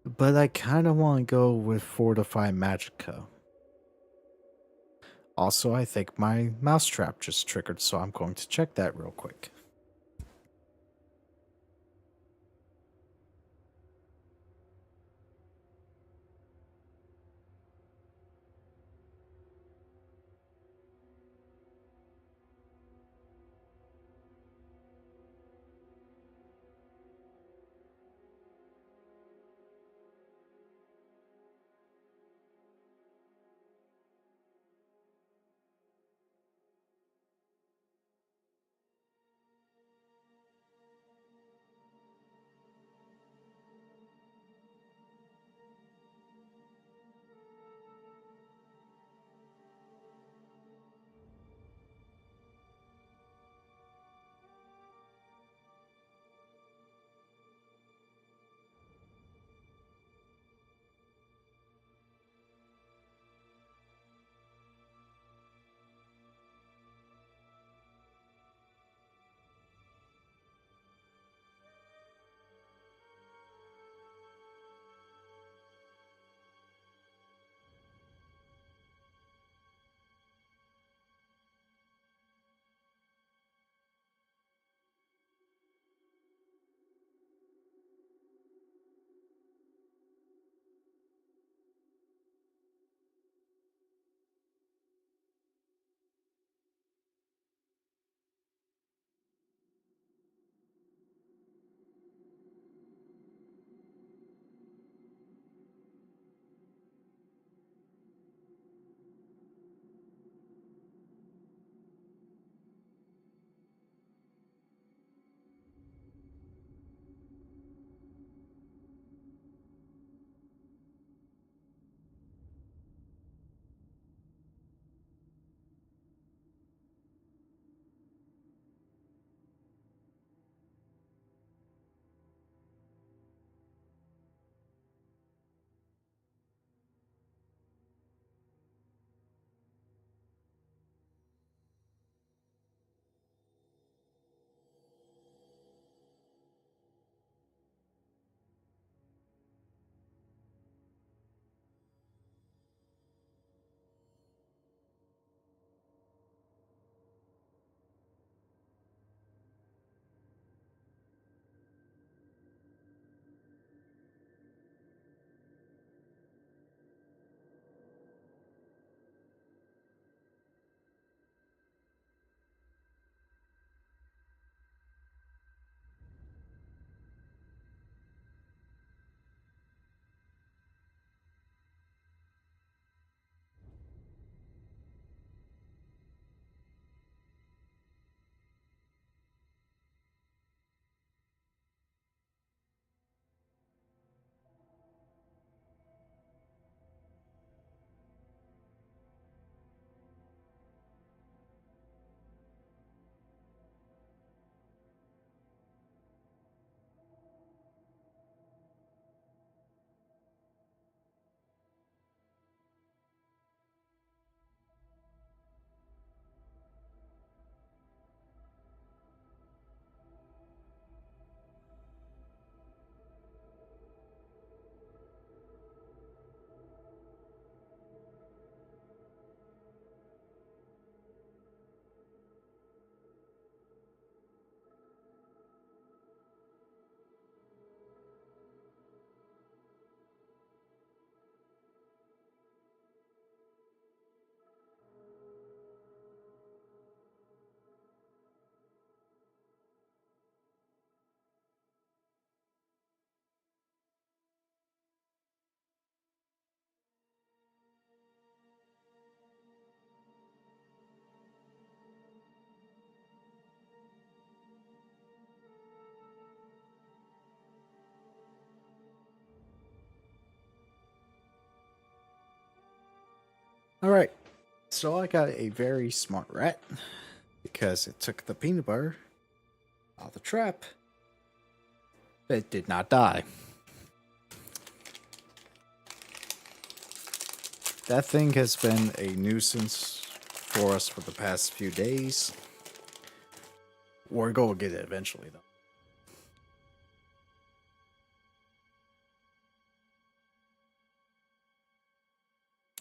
But I kind of want to go with Fortify Magica. Also, I think my mousetrap just triggered, so I'm going to check that real quick. Alright, so I got a very smart rat because it took the peanut butter out of the trap. It did not die. That thing has been a nuisance for us for the past few days. We're going to get it eventually, though.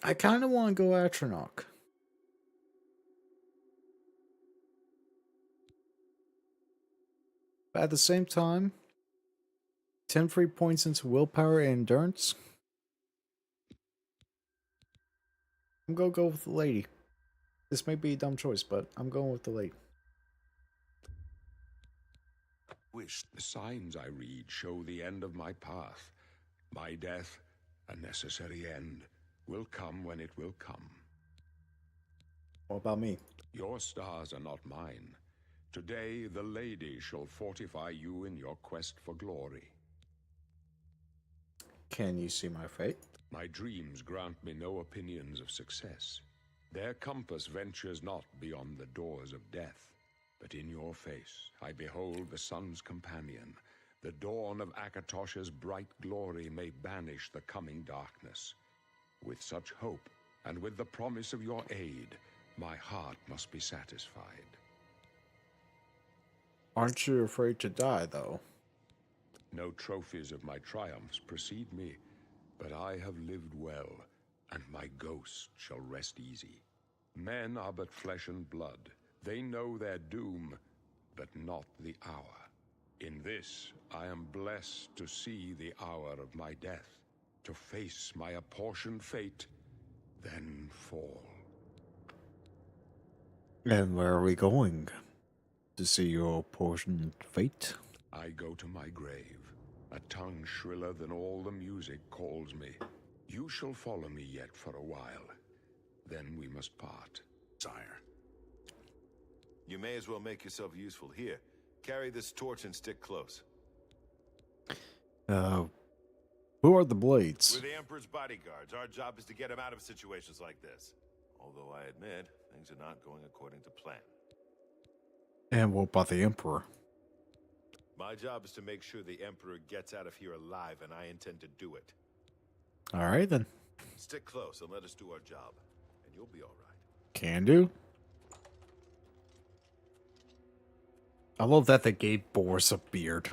I kind of want to go Atronach. But at the same time, 10 free points into willpower and endurance. I'm going to go with the lady. This may be a dumb choice, but I'm going with the lady. Wish the signs I read show the end of my path. My death, a necessary end, will come when it will come. What about me? Your stars are not mine. Today the lady shall fortify you in your quest for glory. Can you see my fate? My dreams grant me no opinions of success. Their compass ventures not beyond the doors of death. But in your face I behold the sun's companion. The dawn of Akatosh's bright glory may banish the coming darkness. With such hope, and with the promise of your aid, my heart must be satisfied. Aren't you afraid to die, though? No trophies of my triumphs precede me, but I have lived well, and my ghost shall rest easy. Men are but flesh and blood. They know their doom, but not the hour. In this, I am blessed to see the hour of my death, to face my apportioned fate, then fall. And where are we going? To see your apportioned fate? I go to my grave. A tongue shriller than all the music calls me. You shall follow me yet for a while. Then we must part. Sire. You may as well make yourself useful. Here, carry this torch and stick close. Who are the Blades? We're the Emperor's bodyguards. Our job is to get him out of situations like this. Although I admit, things are not going according to plan. And what about the Emperor? My job is to make sure the Emperor gets out of here alive, and I intend to do it. Alright then. Stick close and let us do our job, and you'll be all right. Can do. I love that they gave Boris a beard.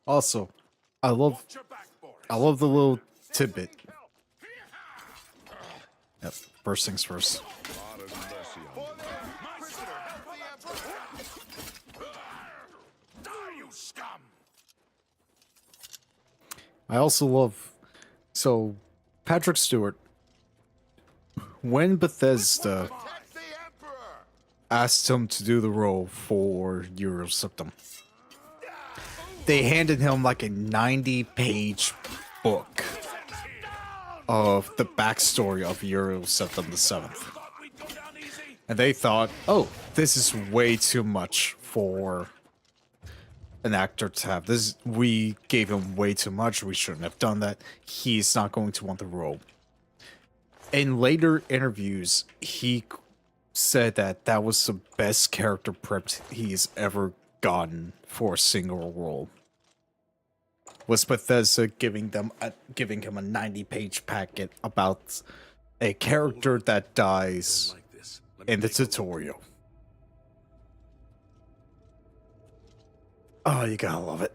Also, I love the little tidbit. Yep, first things first. I also love, so Patrick Stewart, when Bethesda asked him to do the role for Euroseptum, they handed him like a 90-page book of the backstory of Euroseptum the Seventh. And they thought, oh, this is way too much for an actor to have. This, we gave him way too much. We shouldn't have done that. He's not going to want the role. In later interviews, he said that that was the best character prep he's ever gotten for a single role. Was Bethesda giving him a 90-page packet about a character that dies in the tutorial. Oh, you gotta love it.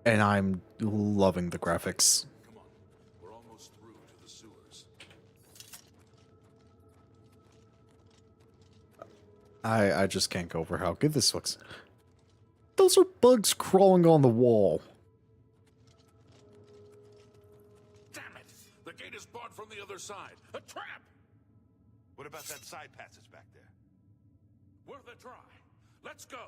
And I'm loving the graphics. Come on. We're almost through to the sewers. I just can't go over how good this looks. Those are bugs crawling on the wall. Damn it! The gate is barred from the other side. A trap! What about that side passage back there? We're the dry. Let's go.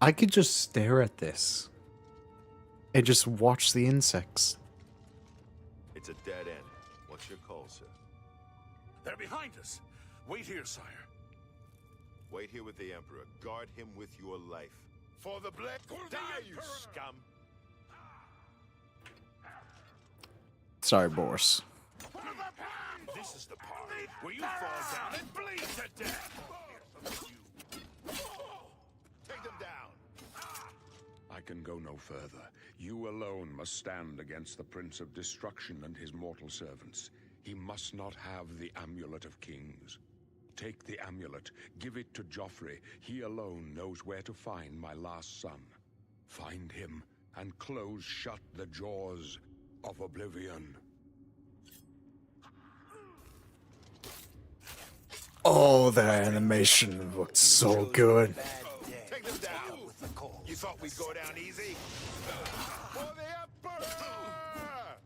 I could just stare at this and just watch the insects. It's a dead end. What's your call, sir? They're behind us. Wait here, sire. Wait here with the Emperor. Guard him with your life. For the blade! Die, you scum! Sorry, Boris. This is the part where you fall down and bleed to death. Take them down! I can go no further. You alone must stand against the Prince of Destruction and his mortal servants. He must not have the Amulet of Kings. Take the amulet, give it to Joffrey. He alone knows where to find my last son. Find him and close shut the jaws of Oblivion. Oh, the animation looked so good. Take them down! You thought we'd go down easy? For the Emperor!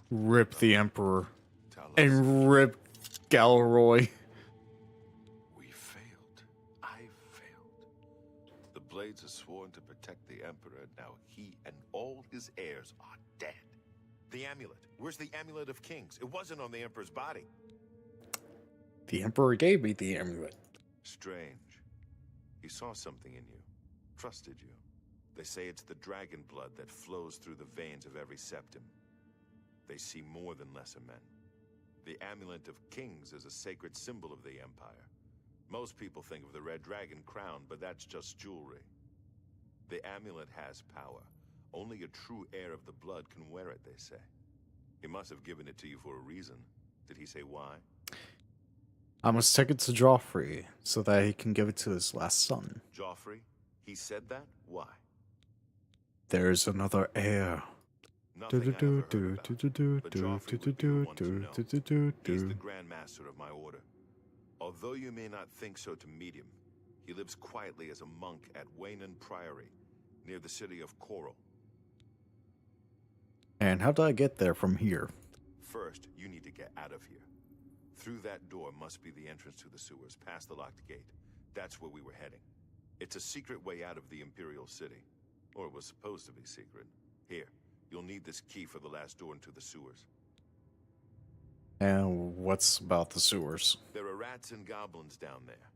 Rip the Emperor. Tell us. And rip Galroy. We failed. I failed. The Blades are sworn to protect the Emperor. Now he and all his heirs are dead. The amulet. Where's the Amulet of Kings? It wasn't on the Emperor's body. The Emperor gave me the amulet. Strange. He saw something in you. Trusted you. They say it's the dragon blood that flows through the veins of every septim. They see more than lesser men. The Amulet of Kings is a sacred symbol of the Empire. Most people think of the red dragon crown, but that's just jewelry. The amulet has power. Only a true heir of the blood can wear it, they say. He must have given it to you for a reason. Did he say why? I must take it to Joffrey so that he can give it to his last son. Joffrey? He said that? Why? There's another heir. Nothing I ever heard about. But Joffrey would be the one to know. He's the Grand Master of my order. Although you may not think so to meet him, he lives quietly as a monk at Waynon Priory, near the city of Coral. And how do I get there from here? First, you need to get out of here. Through that door must be the entrance to the sewers, past the locked gate. That's where we were heading. It's a secret way out of the Imperial City. Or it was supposed to be secret. Here, you'll need this key for the last door into the sewers. And what's about the sewers? There are rats and goblins down there.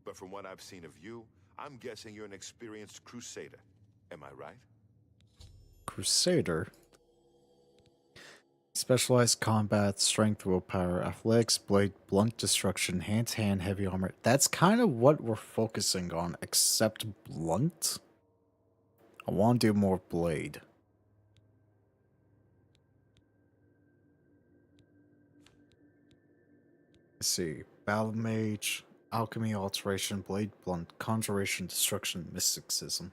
But from what I've seen of you, I'm guessing you're an experienced crusader. Am I right? Crusader? Specialized combat, strength, willpower, athletics, blade, blunt destruction, hand-to-hand, heavy armor. That's kind of what we're focusing on, except blunt. I want to do more blade. Let's see. Battle mage, alchemy, alteration, blade, blunt, conjuration, destruction, mysticism.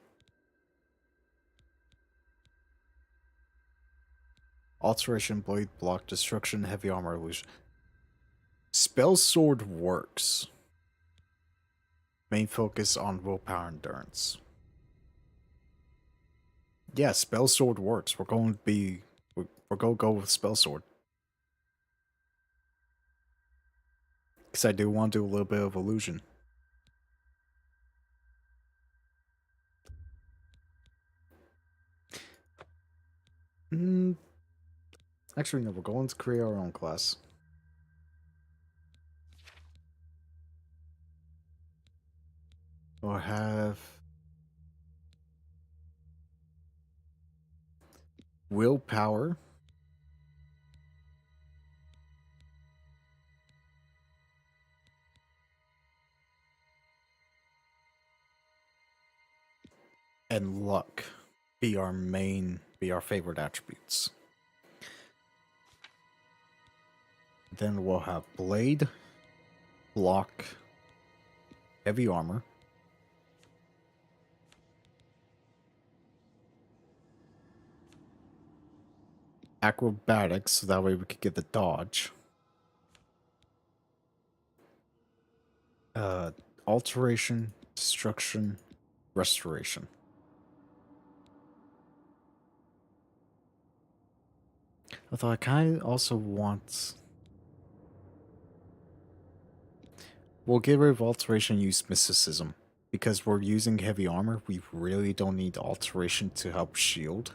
Alteration, blade, block, destruction, heavy armor, illusion. Spell sword works. Main focus on willpower endurance. Yeah, spell sword works. We're going to go with spell sword. Because I do want to do a little bit of illusion. Actually, no, we're going to create our own class. We'll have willpower. And luck be our favorite attributes. Then we'll have blade, block, heavy armor, acrobatics, so that way we could get the dodge, alteration, destruction, restoration. Although I kind of also want... We'll get rid of alteration and use mysticism, because we're using heavy armor, we really don't need alteration to help shield.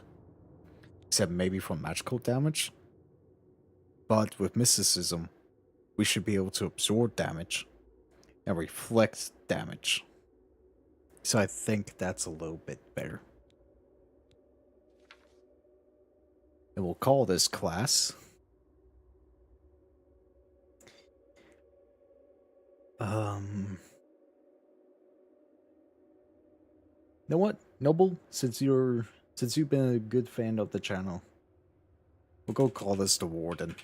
Except maybe from magical damage. But with mysticism, we should be able to absorb damage and reflect damage. So I think that's a little bit better. And we'll call this class you know what, Noble? Since you've been a good fan of the channel, we'll go call this the Warden.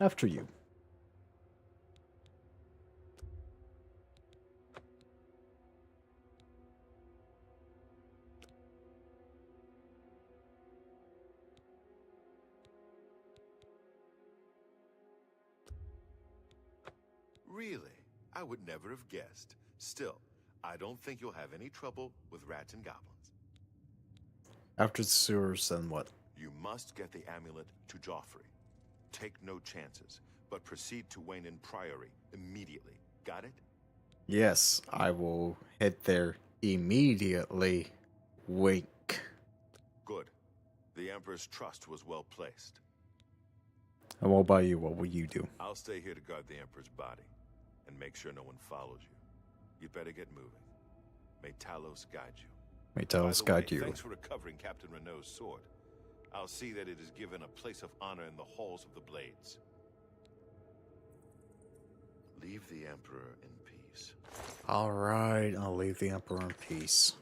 After you. Really? I would never have guessed. Still, I don't think you'll have any trouble with rats and goblins. After the sewers, then what? You must get the amulet to Joffrey. Take no chances, but proceed to Wayne Priory immediately. Got it? Yes, I will head there immediately. Wink. Good. The Emperor's trust was well placed. And what about you? What will you do? I'll stay here to guard the Emperor's body and make sure no one follows you. You'd better get moving. May Talos guide you. May By Talos the guide way, you. Thanks for recovering Captain Renault's sword. I'll see that it is given a place of honor in the halls of the Blades. Leave the Emperor in peace. Alright, I'll leave the Emperor in peace.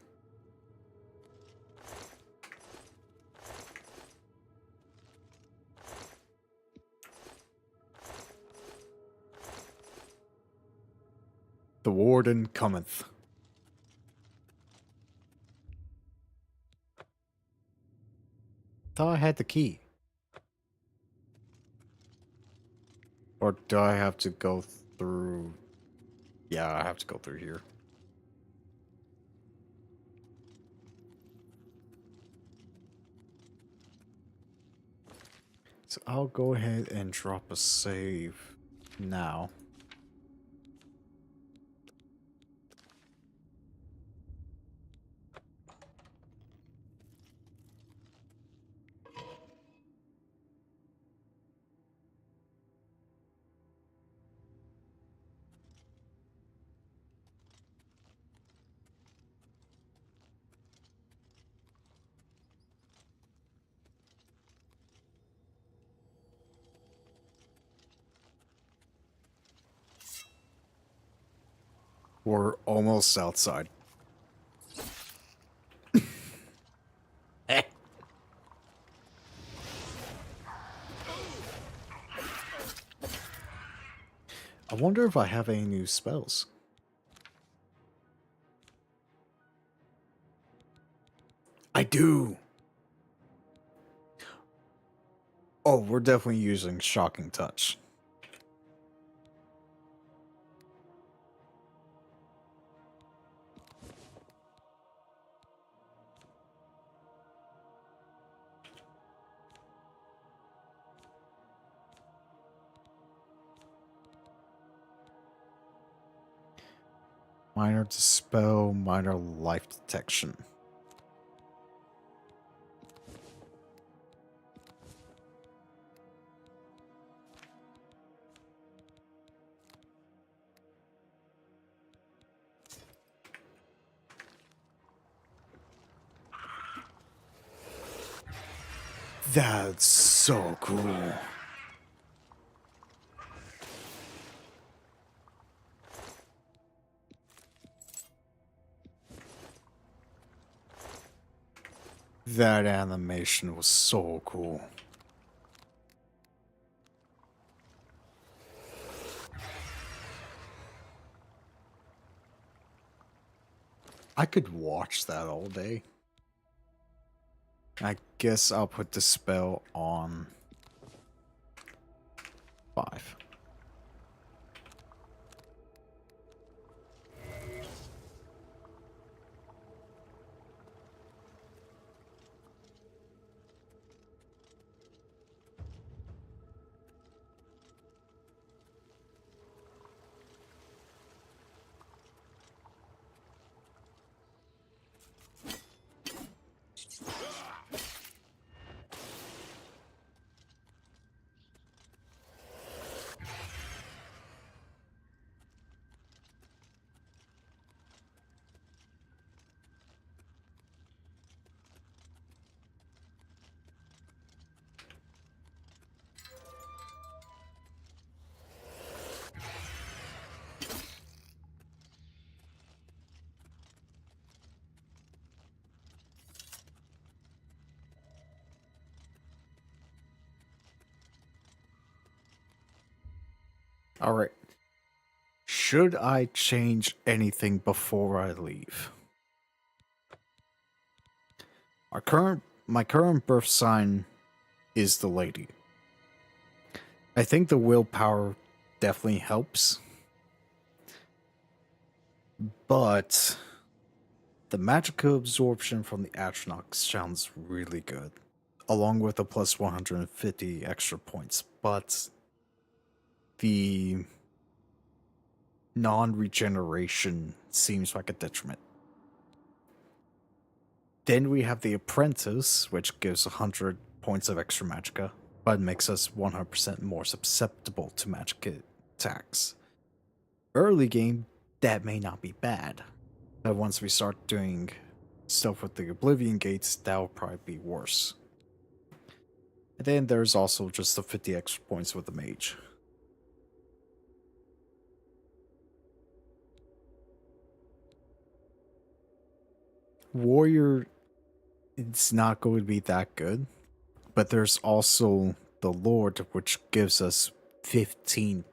The Warden cometh. Thought I had the key. Or do I have to go through? Yeah, I have to go through here. So I'll go ahead and drop a save now. We're almost outside. I wonder if I have any new spells. I do. Oh, we're definitely using Shocking Touch. Minor Dispel, Minor Life Detection. That's so cool. That animation was so cool. I could watch that all day. I guess I'll put the spell on 5. All right. Should I change anything before I leave? My current birth sign is the lady. I think the willpower definitely helps. But the magical absorption from the Atronach sounds really good, along with a plus 150 extra points. But the non-regeneration seems like a detriment. Then we have the Apprentice, which gives 100 points of extra magicka, but makes us 100% more susceptible to magic attacks. Early game, that may not be bad. But once we start doing stuff with the Oblivion Gates, that'll probably be worse. And then there's also just the 50 extra points with the Mage. Warrior, it's not going to be that good, but there's also the Lord, which gives us 15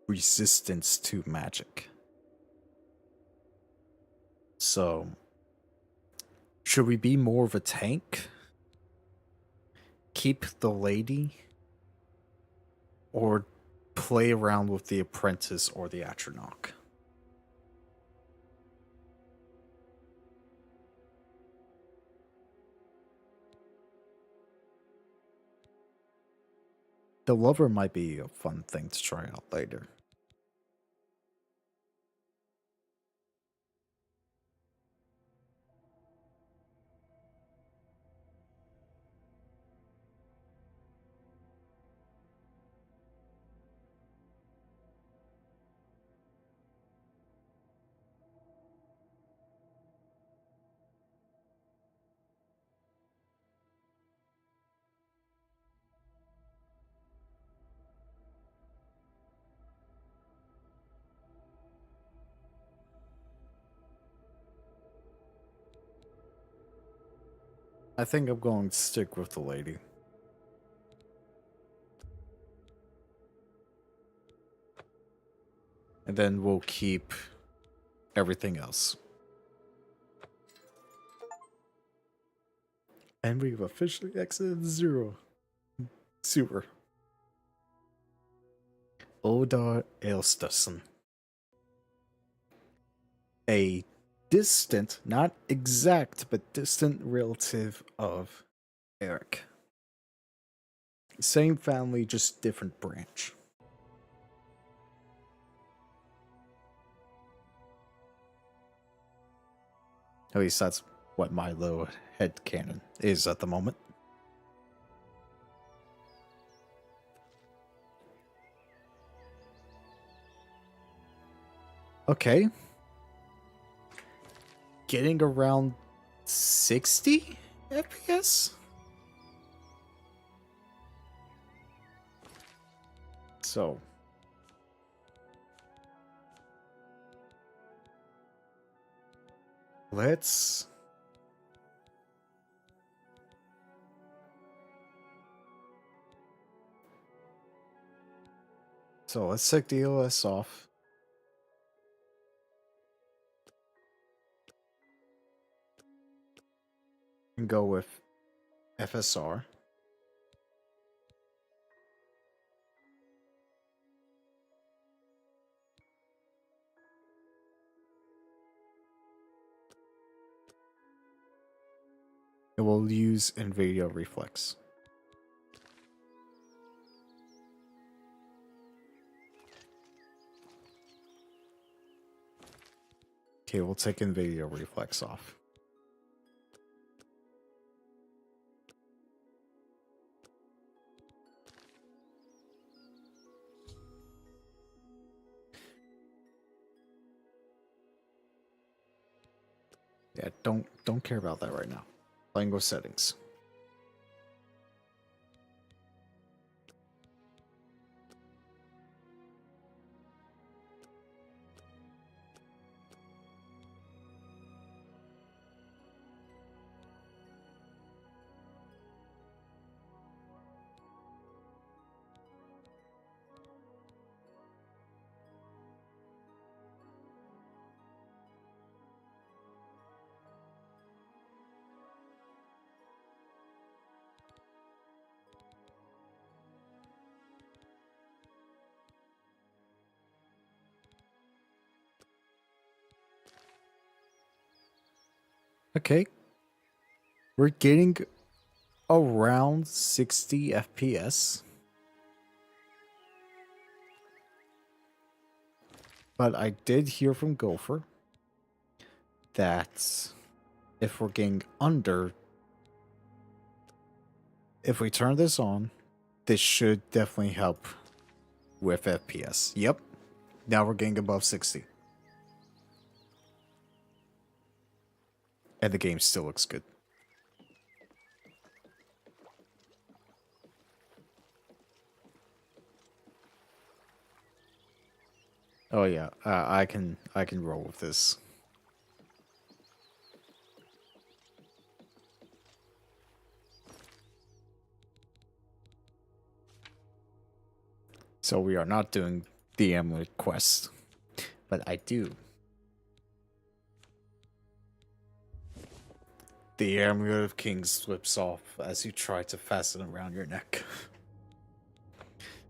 resistance to magic. So, should we be more of a tank? Keep the lady? Or play around with the Apprentice or the Atronach? The Lover might be a fun thing to try out later. I think I'm going to stick with the lady. And then we'll keep everything else. And we've officially exited the sewer. Odar Elstason. A distant, not exact, but distant relative of Eric. Same family, just different branch. At least that's what my little headcanon is at the moment. Okay. Getting around 60 FPS? So. Let's take the OS off. And go with FSR. And we'll use NVIDIA Reflex. Okay, we'll take NVIDIA Reflex off. Yeah, don't care about that right now. Language settings. Okay. We're getting around 60 FPS. But I did hear from Gopher that if we're getting under, if we turn this on, this should definitely help with FPS. Yep. Now we're getting above 60. And the game still looks good. Oh yeah, I can roll with this. So we are not doing the amulet quest, but I do. The amulet of kings slips off as you try to fasten it around your neck.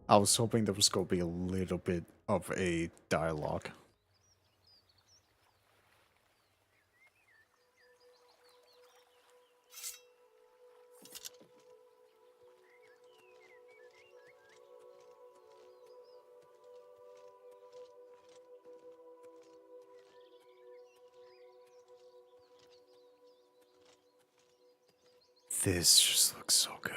I was hoping there was going to be a little bit of a dialogue. This just looks so good.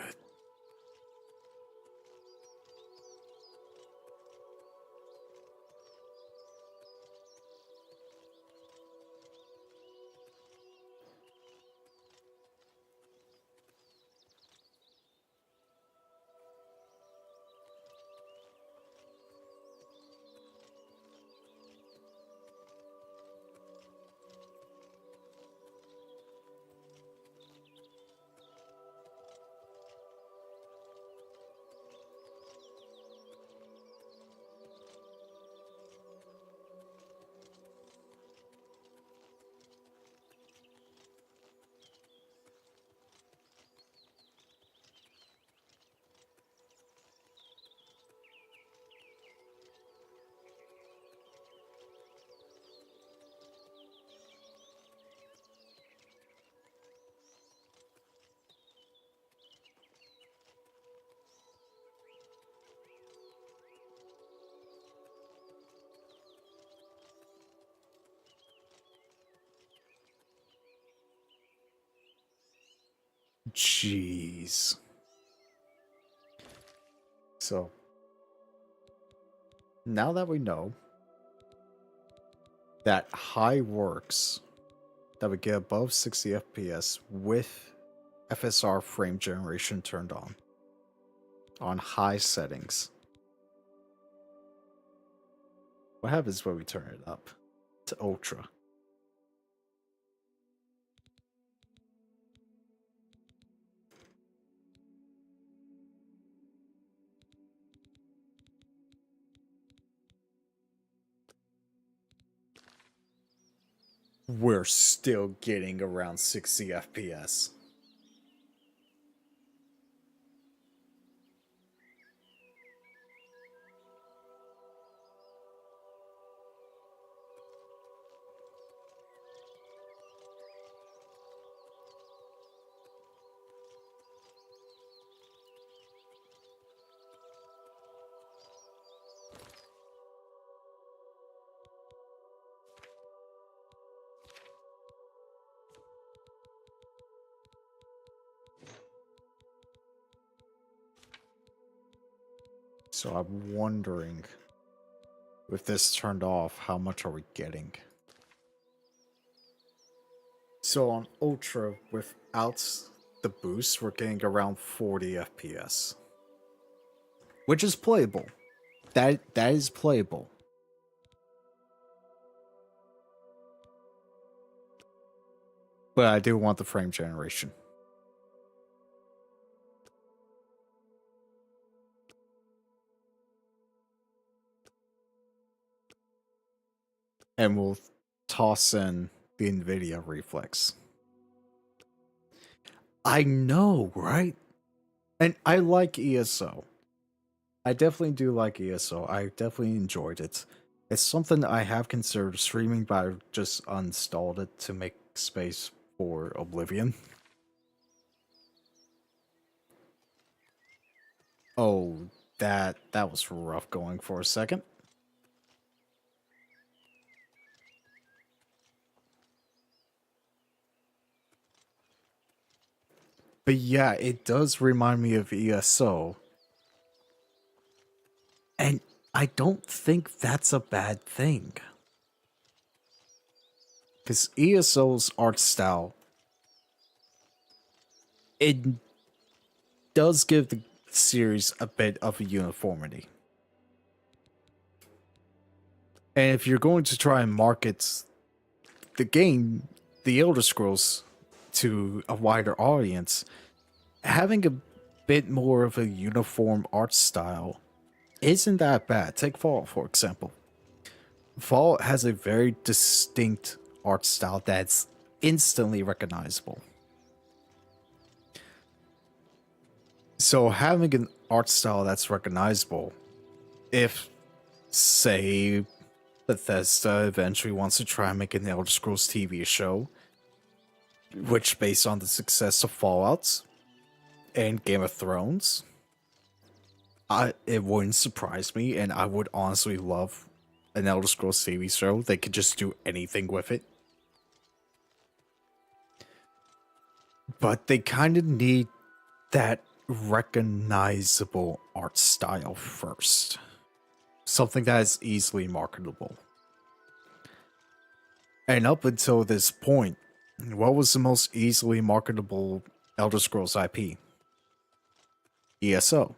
Jeez. So, now that we know that high works, that we get above 60 FPS with FSR frame generation turned on high settings. What happens when we turn it up to ultra? We're still getting around 60 FPS. So I'm wondering, with this turned off, how much are we getting? So on Ultra, without the boost, we're getting around 40 FPS. Which is playable. That is playable. But I do want the frame generation. And we'll toss in the NVIDIA reflex. I know, right? And I like ESO. I definitely do like ESO. I definitely enjoyed it. It's something that I have considered streaming, but I just uninstalled it to make space for Oblivion. Oh, that was rough going for a second. But yeah, it does remind me of ESO. And I don't think that's a bad thing. Because ESO's art style, it does give the series a bit of a uniformity. And if you're going to try and market the game, The Elder Scrolls, to a wider audience, having a bit more of a uniform art style isn't that bad. Take Fallout, for example. Fallout has a very distinct art style that's instantly recognizable. So having an art style that's recognizable, if, say, Bethesda eventually wants to try and make an Elder Scrolls TV show, which based on the success of Fallout and Game of Thrones, it wouldn't surprise me, and I would honestly love an Elder Scrolls TV show. They could just do anything with it. But they kind of need that recognizable art style first. Something that is easily marketable. And up until this point, what was the most easily marketable Elder Scrolls IP? ESO.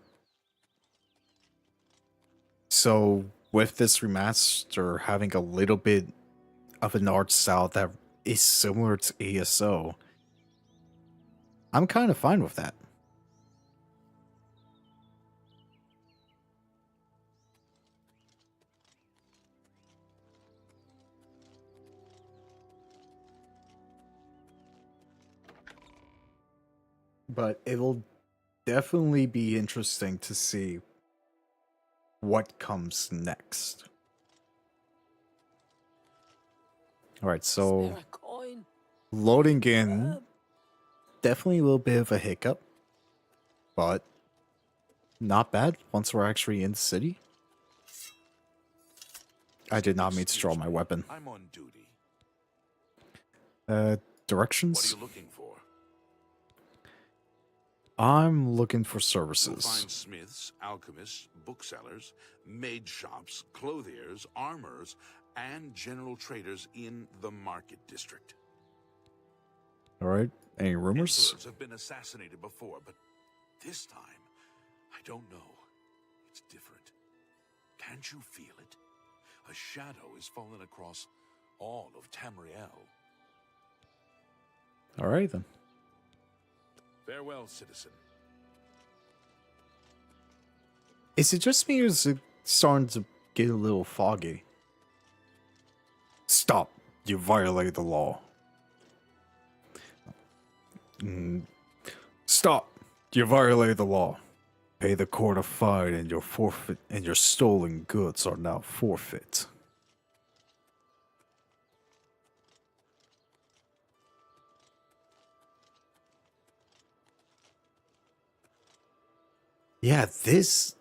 So with this remaster having a little bit of an art style that is similar to ESO, I'm kind of fine with that. But it'll definitely be interesting to see what comes next. Alright, so loading in, definitely a little bit of a hiccup, but not bad once we're actually in the city. I did not mean to draw my weapon. I'm on duty. Directions? What are you looking for? I'm looking for You'll services. find smiths, alchemists, booksellers, maid shops, clothiers, armorers, and general traders in the market district. Alright, any rumors? Emperors have been assassinated before, but this time, I don't know. It's different. Can't you feel it? A shadow has fallen across all of Tamriel. Alright then. Farewell, citizen. Is it just me or is it starting to get a little foggy? Stop! You violated the law. Stop! You violated the law. Pay the court a fine and your forfeit and your stolen goods are now forfeit. Yeah, this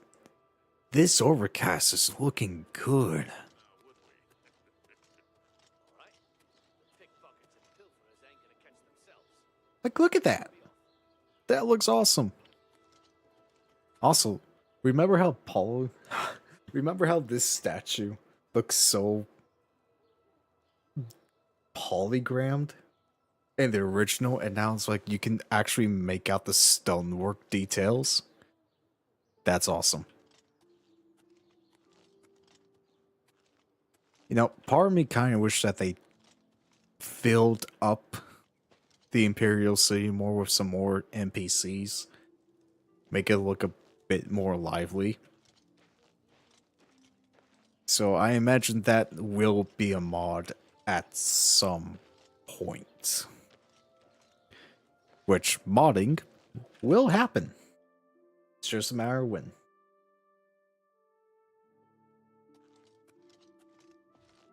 overcast is looking good. Like, look at that. That looks awesome. Also, remember how remember how this statue looks so polygrammed in the original, and now it's like you can actually make out the stonework details? That's awesome. You know, part of me kind of wish that they filled up the Imperial City more with some more NPCs. Make it look a bit more lively. So I imagine that will be a mod at some point. Which modding will happen. It's just a matter of when.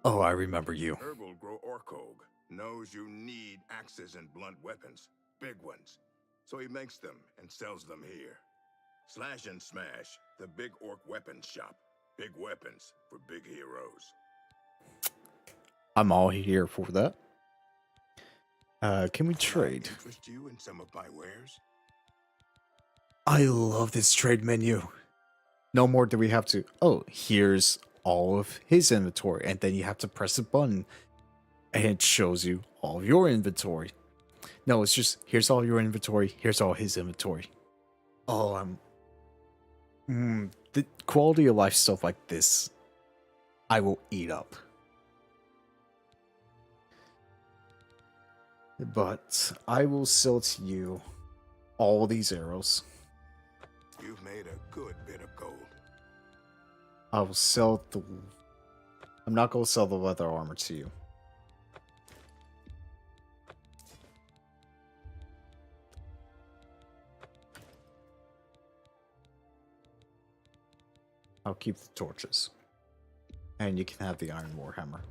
Oh, I remember you. Herb will grow orcog. knows you need axes and blunt weapons, big ones. So he makes them and sells them here. Slash and Smash, the big orc weapons shop. Big weapons for big heroes. I'm all here for that. Can we Can I trade? interest you in some of my wares? I love this trade menu. No more do we have to, oh, here's all of his inventory, and then you have to press a button and it shows you all of your inventory. No, it's just, here's all your inventory, here's all his inventory. Oh, the quality of life stuff like this, I will eat up. But I will sell to you all these arrows. You've made a good bit of gold. I will sell the... I'm not going to sell the leather armor to you. I'll keep the torches. And you can have the iron warhammer.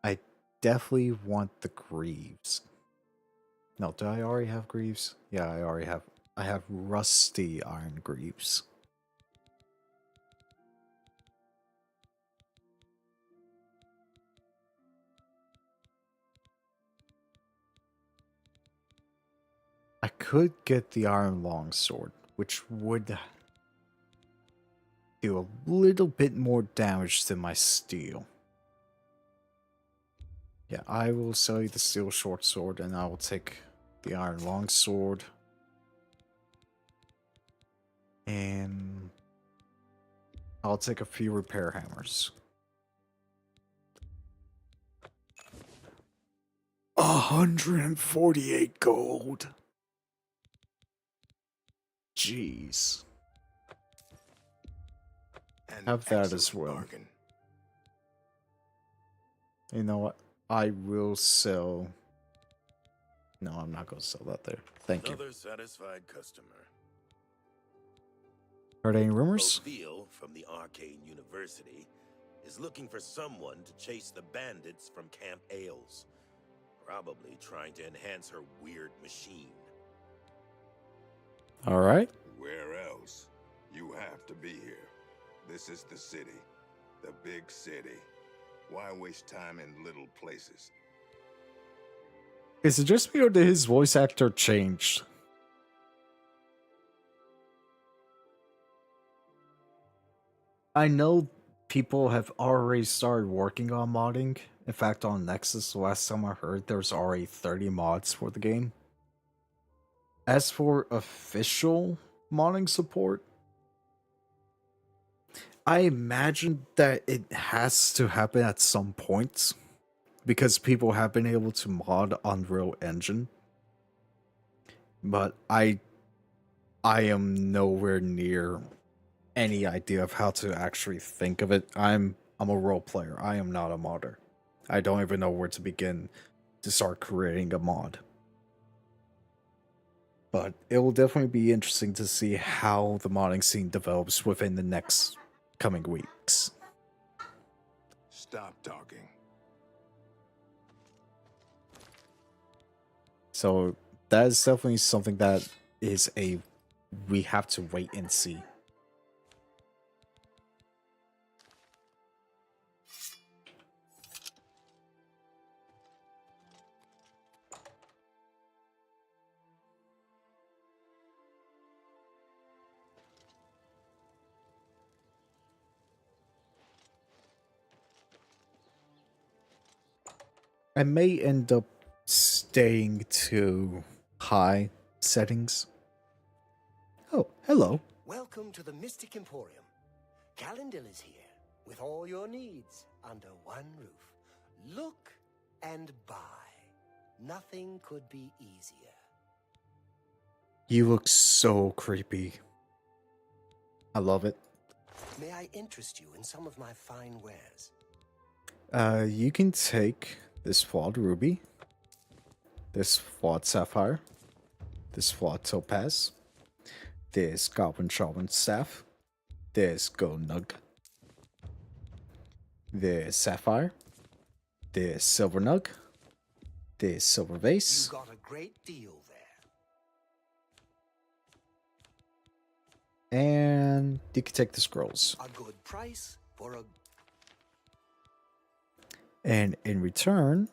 I definitely want the greaves. No, do I already have greaves? Yeah, I already have. I have rusty iron greaves. I could get the iron longsword, which would do a little bit more damage than my steel. Yeah, I will sell you the steel short sword, and I will take the iron longsword. And I'll take a few repair hammers. 148 gold. Jeez. An Have that as excellent well. bargain. You know what? I will sell... No, I'm not going to sell that there. Thank you. Another satisfied customer. Heard any rumors? Ophil from the Arcane University is looking for someone to chase the bandits from Camp Ailes. Probably trying to enhance her weird machine. Alright. Where else? You have to be here. This is the city. The big city. Why waste time in little places? Is it just me or did his voice actor changed? I know people have already started working on modding. In fact, on Nexus, the last time I heard, there's already 30 mods for the game. As for official modding support, I imagine that it has to happen at some point, because people have been able to mod Unreal Engine. But I am nowhere near any idea of how to actually think of it. I'm a role player. I am not a modder. I don't even know where to begin to start creating a mod. But it will definitely be interesting to see how the modding scene develops within the next coming weeks. Stop talking. So that is definitely something that is we have to wait and see. I may end up staying to high settings. Oh, hello. Welcome to the Mystic Emporium. Calendil is here, with all your needs under one roof. Look and buy. Nothing could be easier. You look so creepy. I love it. May I interest you in some of my fine wares? You can take this flawed ruby, this flawed sapphire, this flawed topaz, this goblin shaman staff, this gold nug. There's sapphire. There's silver nug. There's silver You vase. got a great deal there. And you can take the scrolls. A good price for a... And in return,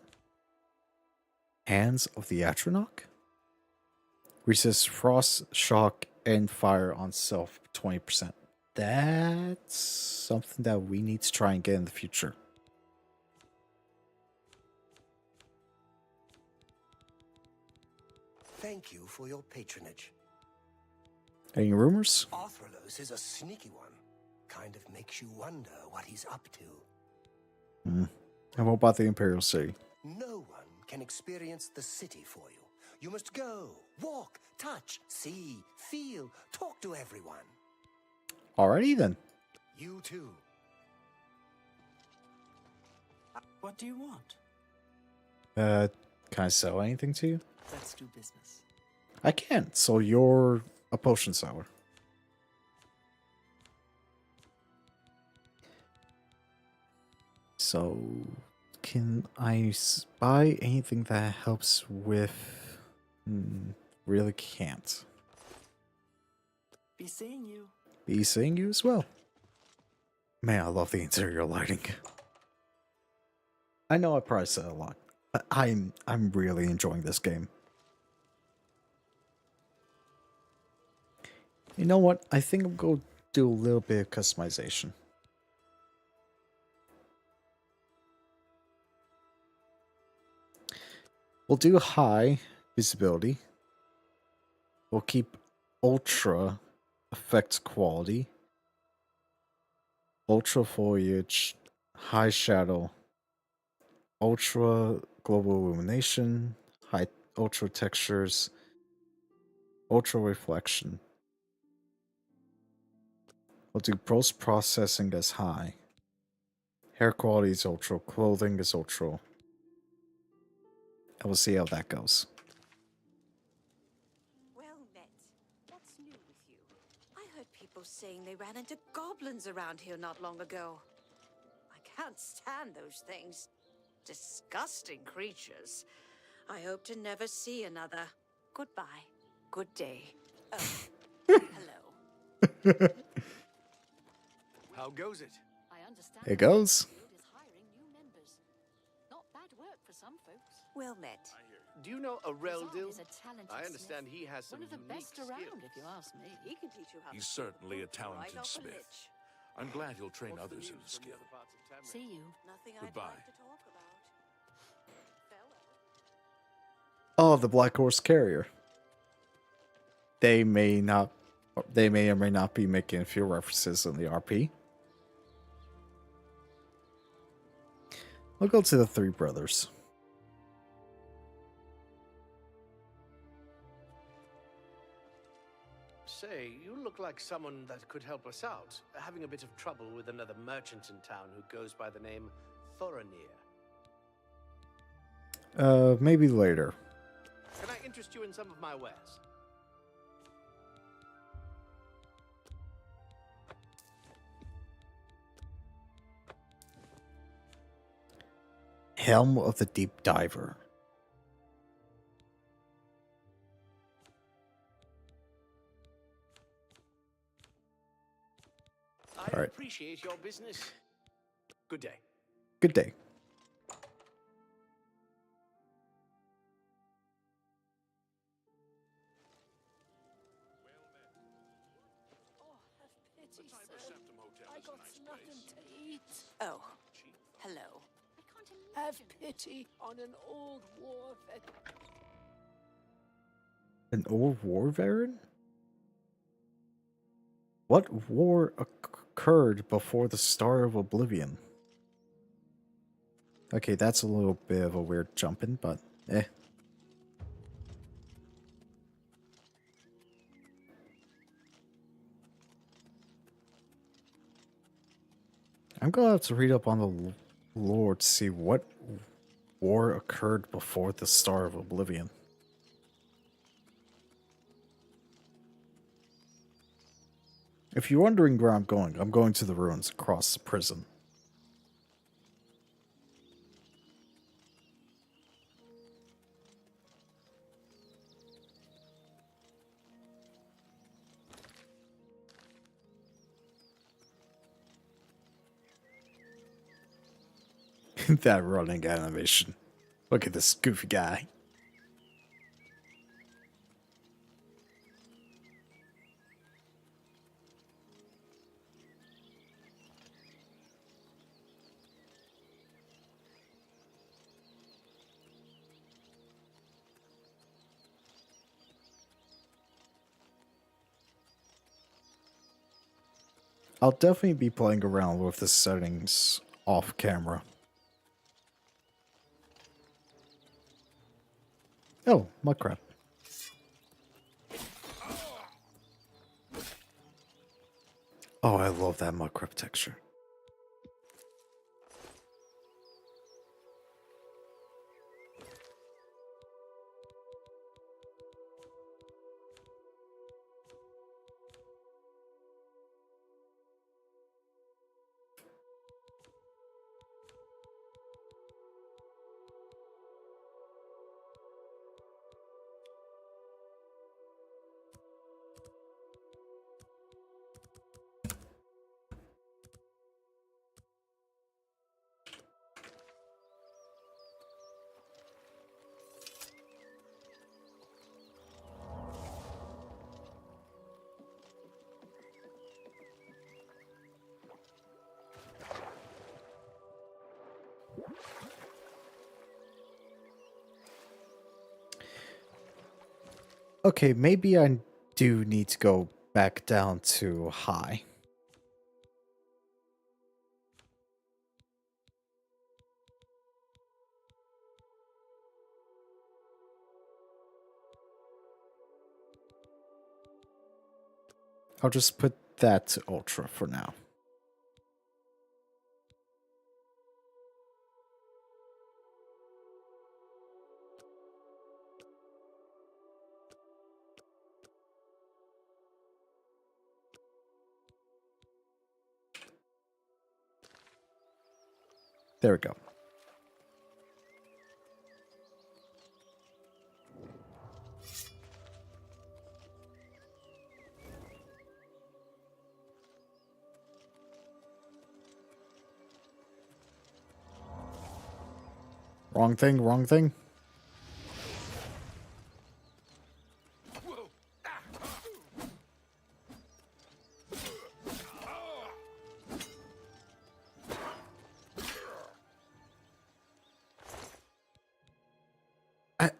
Hands of the Atronach. Resists frost, shock, and fire on self 20%. That's something that we need to try and get in the future. Thank you for your patronage. Any rumors? Arthralos is a sneaky one. Kind of makes you wonder what he's up to. And what about the Imperial City? No one can experience the city for you. You must go, walk, touch, see, feel, talk to everyone. Alrighty then. You too. What do you want? Can I sell anything to you? Let's do business. I can't, so you're a potion seller. So, can I buy anything that helps with... really can't. Be seeing you. Be seeing you as well. Man, I love the interior lighting. I know I probably said a lot, but I'm really enjoying this game. You know what? I think I'm going to do a little bit of customization. We'll do high visibility. We'll keep ultra effects quality, ultra foliage, high shadow, ultra global illumination, high ultra textures, ultra reflection. We'll do post processing as high. Hair quality is ultra, clothing is ultra. And we'll see how that goes. Well met. What's new with you? I heard people saying they ran into goblins around here not long ago. I can't stand those things. Disgusting creatures. I hope to never see another. Goodbye. Good day. Oh, hello. How goes it? I understand It goes. the guild is hiring new members. Not bad work for some folks. Well met. Do you know Areldil? Rizal is a talented I understand smith. he has some One of the unique best around, skills. if you ask me. He can teach you how He's to certainly a cook right talented off a smith. lich. I'm glad he'll train What's the others in news his from the skill. other parts of Tamriel? See you. Nothing Goodbye. I'd like to talk about. Farewell. Oh, the Black Horse Carrier. They may or may not be making a few references in the RP. We'll go to the Three Brothers. Say, you look like someone that could help us out. Having a bit of trouble with another merchant in town who goes by the name Thoranir. Maybe later. Can I interest you in some of my wares? Helm of the Deep Diver. I All right. appreciate your business. Good day. Good day. Oh, have pity, The Tiber sir. Septim Hotel I is a got nice nothing place. to eat. Oh, hello. I can't Have imagine. pity on an old war vet. An old war veteran? What war occurred before the start of Oblivion? Okay, that's a little bit of a weird jumping, but eh. I'm gonna have to read up on the lore to see what war occurred before the start of Oblivion. If you're wondering where I'm going to the ruins across the prison. that running animation. Look at this goofy guy. I'll definitely be playing around with the settings off camera. Oh, mud crab. Oh, I love that mud crab texture. Okay, maybe I do need to go back down to high. I'll just put that to ultra for now. There we go. Wrong thing, wrong thing.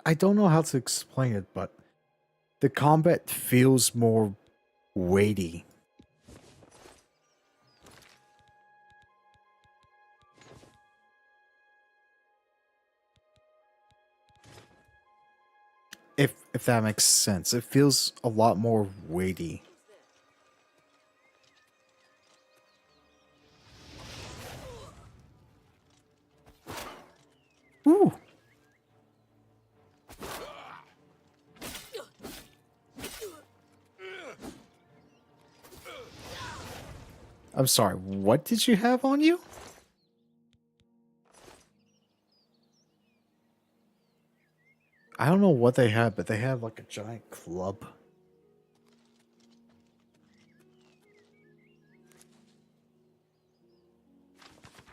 I don't know how to explain it, but the combat feels more weighty. If that makes sense. It feels a lot more weighty. Ooh. I'm sorry, what did you have on you? I don't know what they had, but they had like a giant club.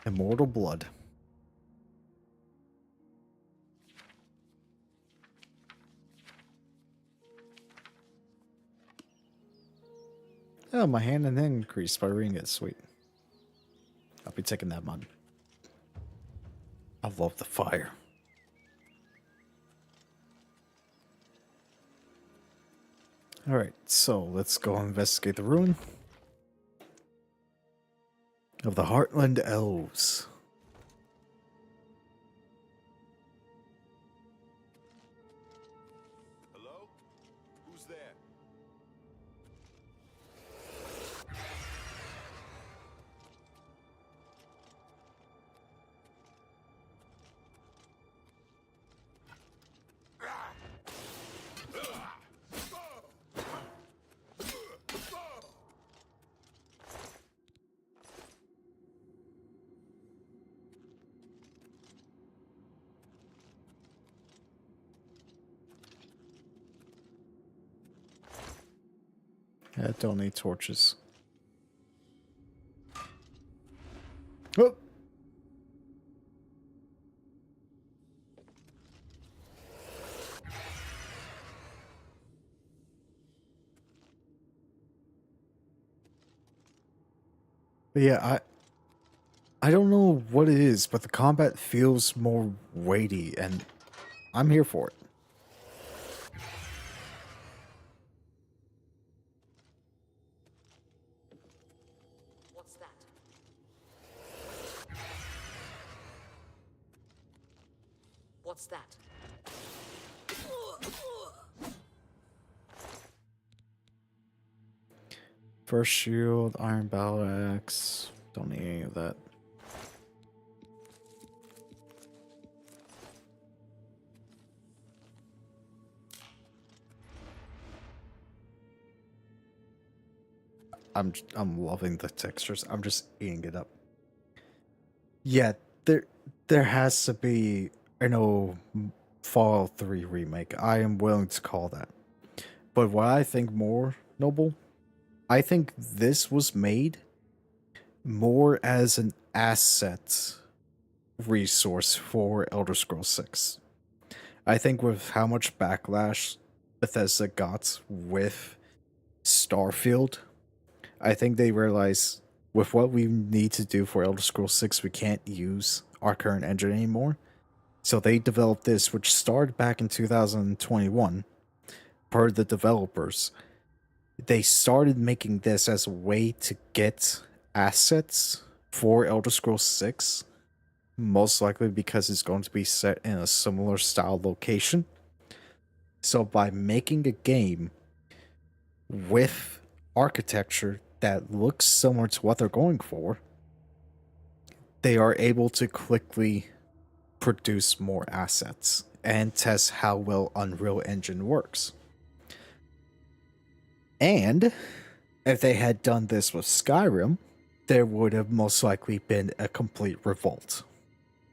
Immortal blood. Oh, my hand and then increased by reading it. Sweet. I'll be taking that mud. I love the fire. Alright, so let's go investigate the ruin of the Heartland Elves. Hello? Who's there? I don't need torches. Oh! But yeah, I don't know what it is, but the combat feels more weighty, and I'm here for it. What's that? What's that? First shield, iron battle axe. Don't need any of that. I'm loving the textures. I'm just eating it up. Yeah, there has to be, I know, Fallout 3 remake. I am willing to call that. But what I think more noble, I think this was made more as an asset resource for Elder Scrolls 6. I think with how much backlash Bethesda got with Starfield, I think they realize with what we need to do for Elder Scrolls 6, we can't use our current engine anymore. So they developed this, which started back in 2021, per the developers. They started making this as a way to get assets for Elder Scrolls 6, most likely because it's going to be set in a similar style location. So by making a game with architecture that looks similar to what they're going for, they are able to quickly produce more assets and test how well Unreal Engine works. And if they had done this with Skyrim, there would have most likely been a complete revolt.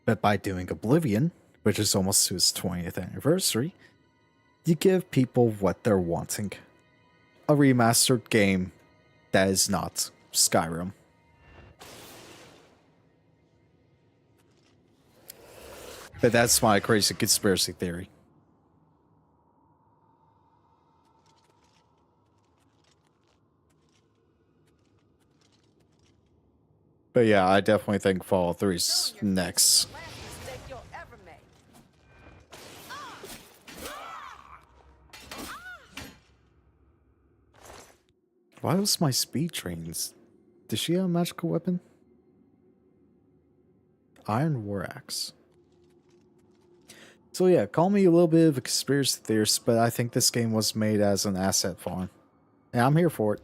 But by doing Oblivion, which is almost to its 20th anniversary, you give people what they're wanting. A remastered game that is not Skyrim. But that's my crazy conspiracy theory. But yeah, I definitely think Fallout 3's next. Why was my speed trains? Does she have a magical weapon? Iron War Axe. So yeah, call me a little bit of a conspiracy theorist, but I think this game was made as an asset farm. And I'm here for it.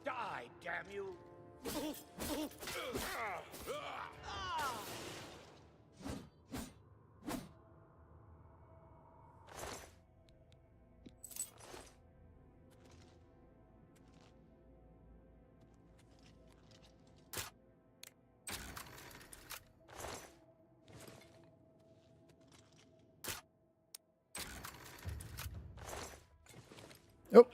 Die, damn you! Oh.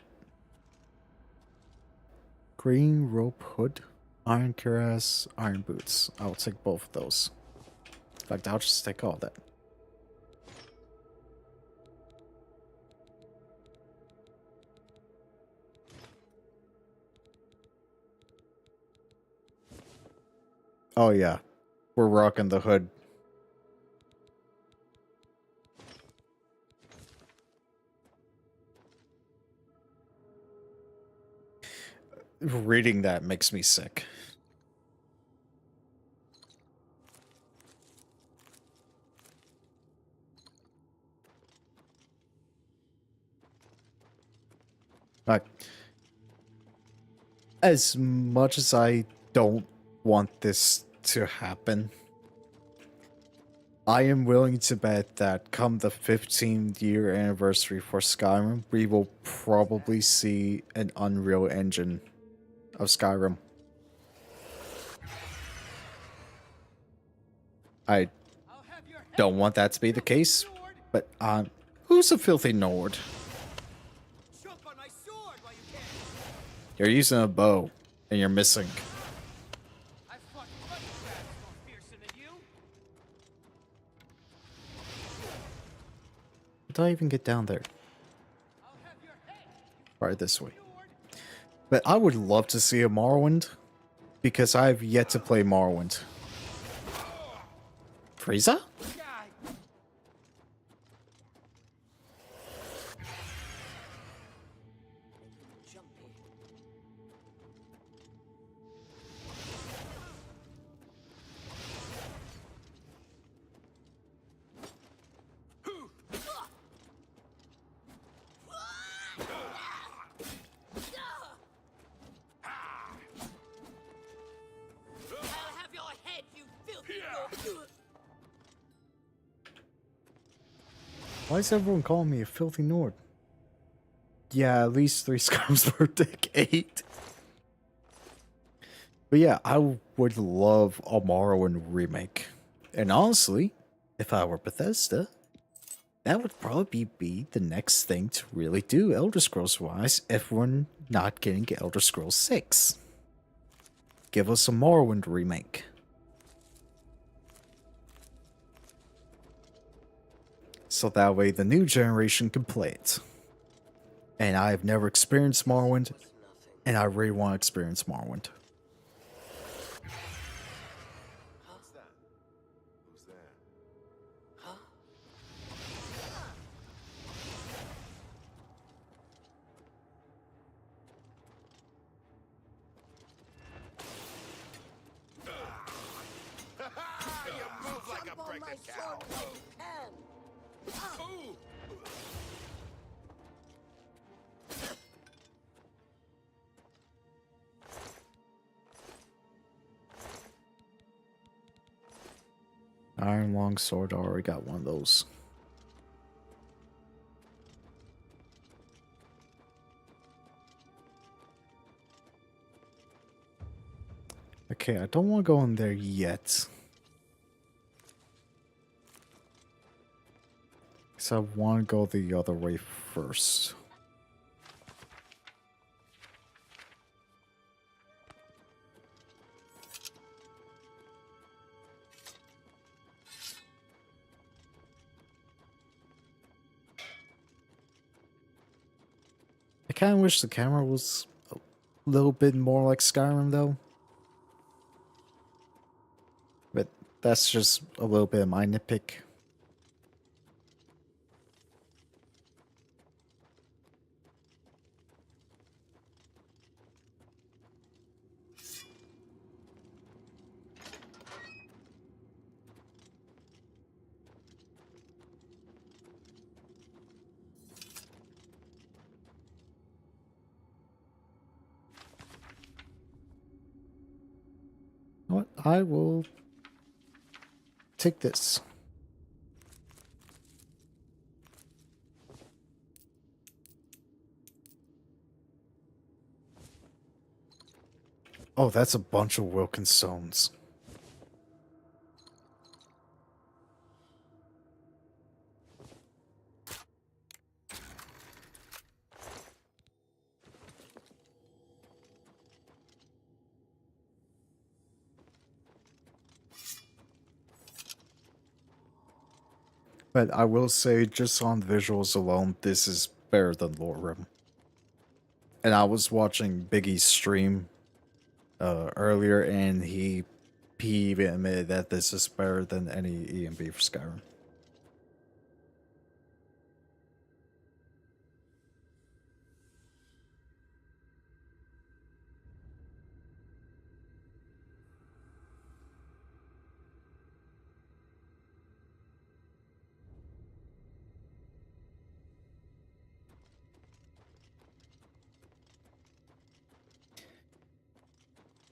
Green rope hood, iron cuirass, iron boots. I'll take both of those. In fact, I'll just take all of that. Oh yeah, we're rocking the hood. Reading that makes me sick. Like, as much as I don't want this to happen, I am willing to bet that come the 15-year anniversary for Skyrim, we will probably see an Unreal Engine of Skyrim. I don't want that to be the case, but who's a filthy Nord? You're using a bow, and you're missing. How did I even get down there? Right this way. But I would love to see a Morrowind, because I've yet to play Morrowind. Frieza? Why is everyone calling me a filthy Nord? Yeah, at least 3 scrums per decade. But yeah, I would love a Morrowind remake. And honestly, if I were Bethesda, that would probably be the next thing to really do Elder Scrolls wise if we're not getting Elder Scrolls 6. Give us a Morrowind remake. So that way the new generation can play it. And I've never experienced Morrowind, and I really want to experience Morrowind. What's that? Who's there? You move like a pregnant cow. Iron Longsword, I already got one of those. Okay, I don't want to go in there yet. Because I want to go the other way first. I kind of wish the camera was a little bit more like Skyrim, though. But that's just a little bit of my nitpick. What? I will take this. Oh, that's a bunch of Wilkins stones. But I will say, just on visuals alone, this is better than Lorem. And I was watching Biggie's stream earlier, and he even admitted that this is better than any EMB for Skyrim.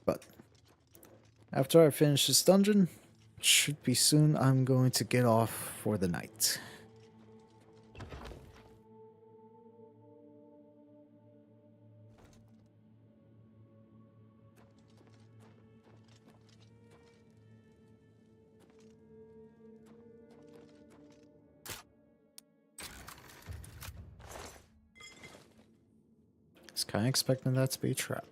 But after I finish this dungeon, should be soon, I'm going to get off for the night. Let's Kind of expecting that to be a trap.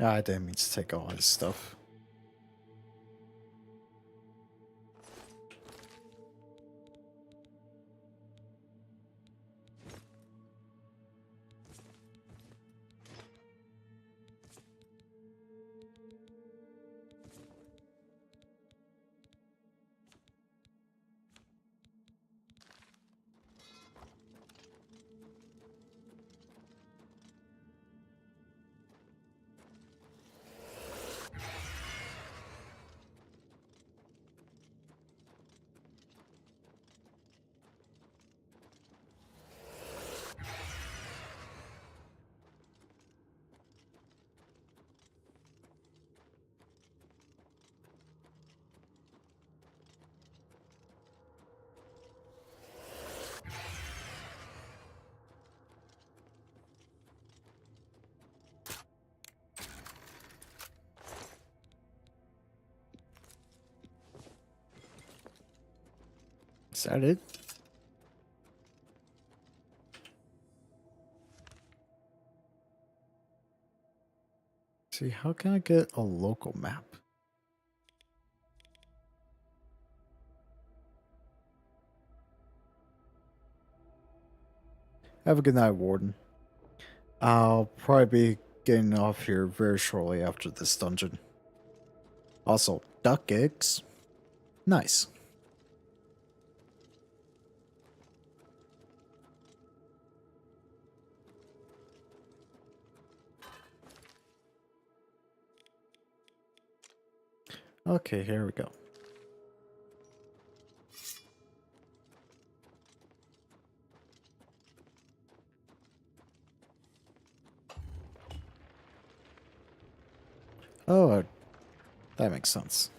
I didn't mean to take all his stuff. Is that it? See, how can I get a local map? Have a good night, Warden. I'll probably be getting off here very shortly after this dungeon. Also, duck eggs. Nice. Okay, here we go. Oh, that makes sense.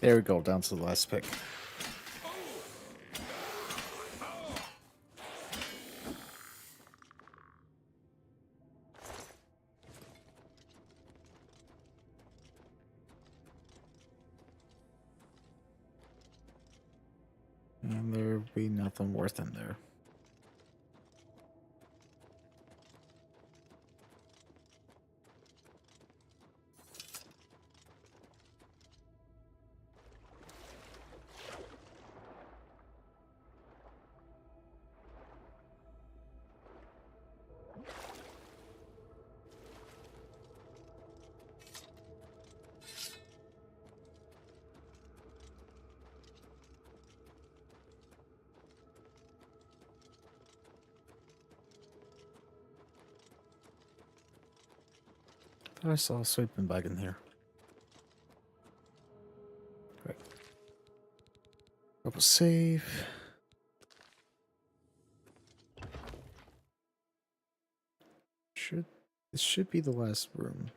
There we go, down to the last pick. And there'll be nothing worth in there. I saw a sleeping bag in here. Right. Double save. This should be the last room.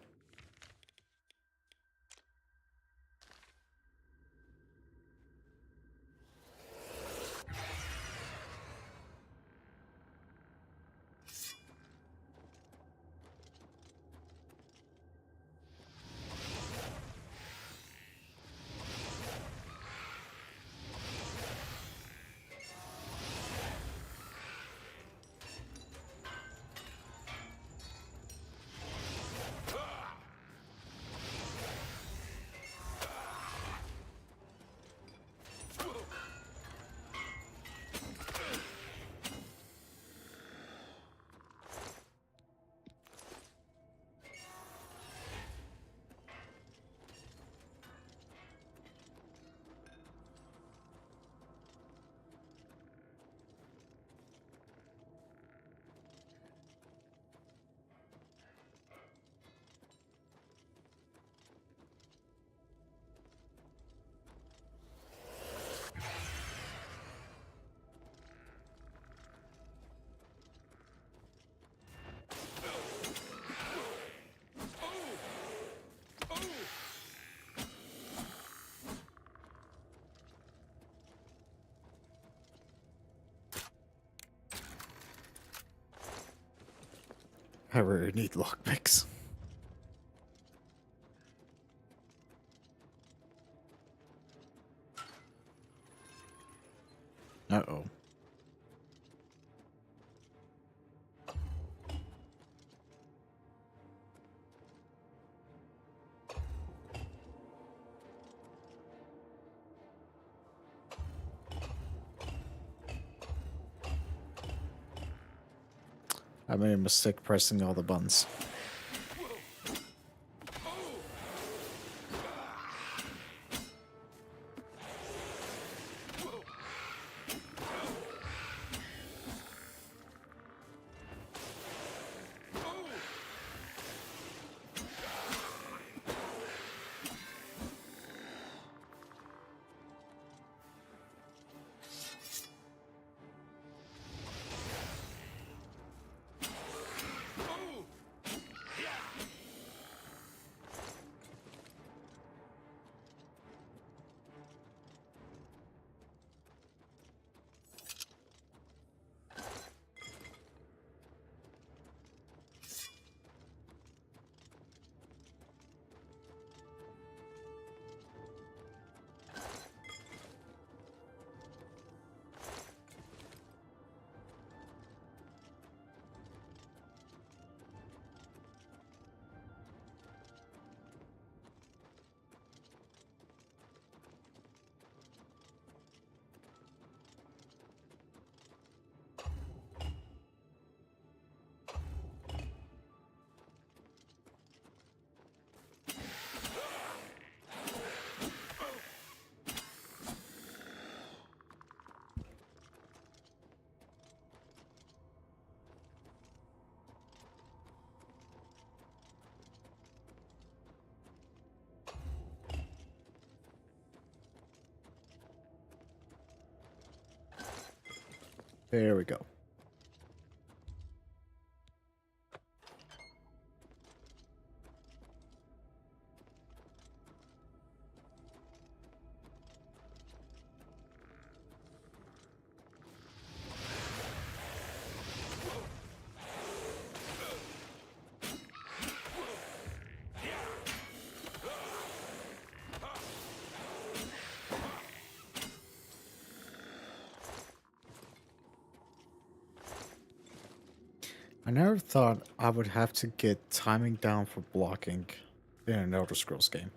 I really need lockpicks. Uh-oh. I made a mistake pressing all the buttons. There we go. I never thought I would have to get timing down for blocking in an Elder Scrolls game.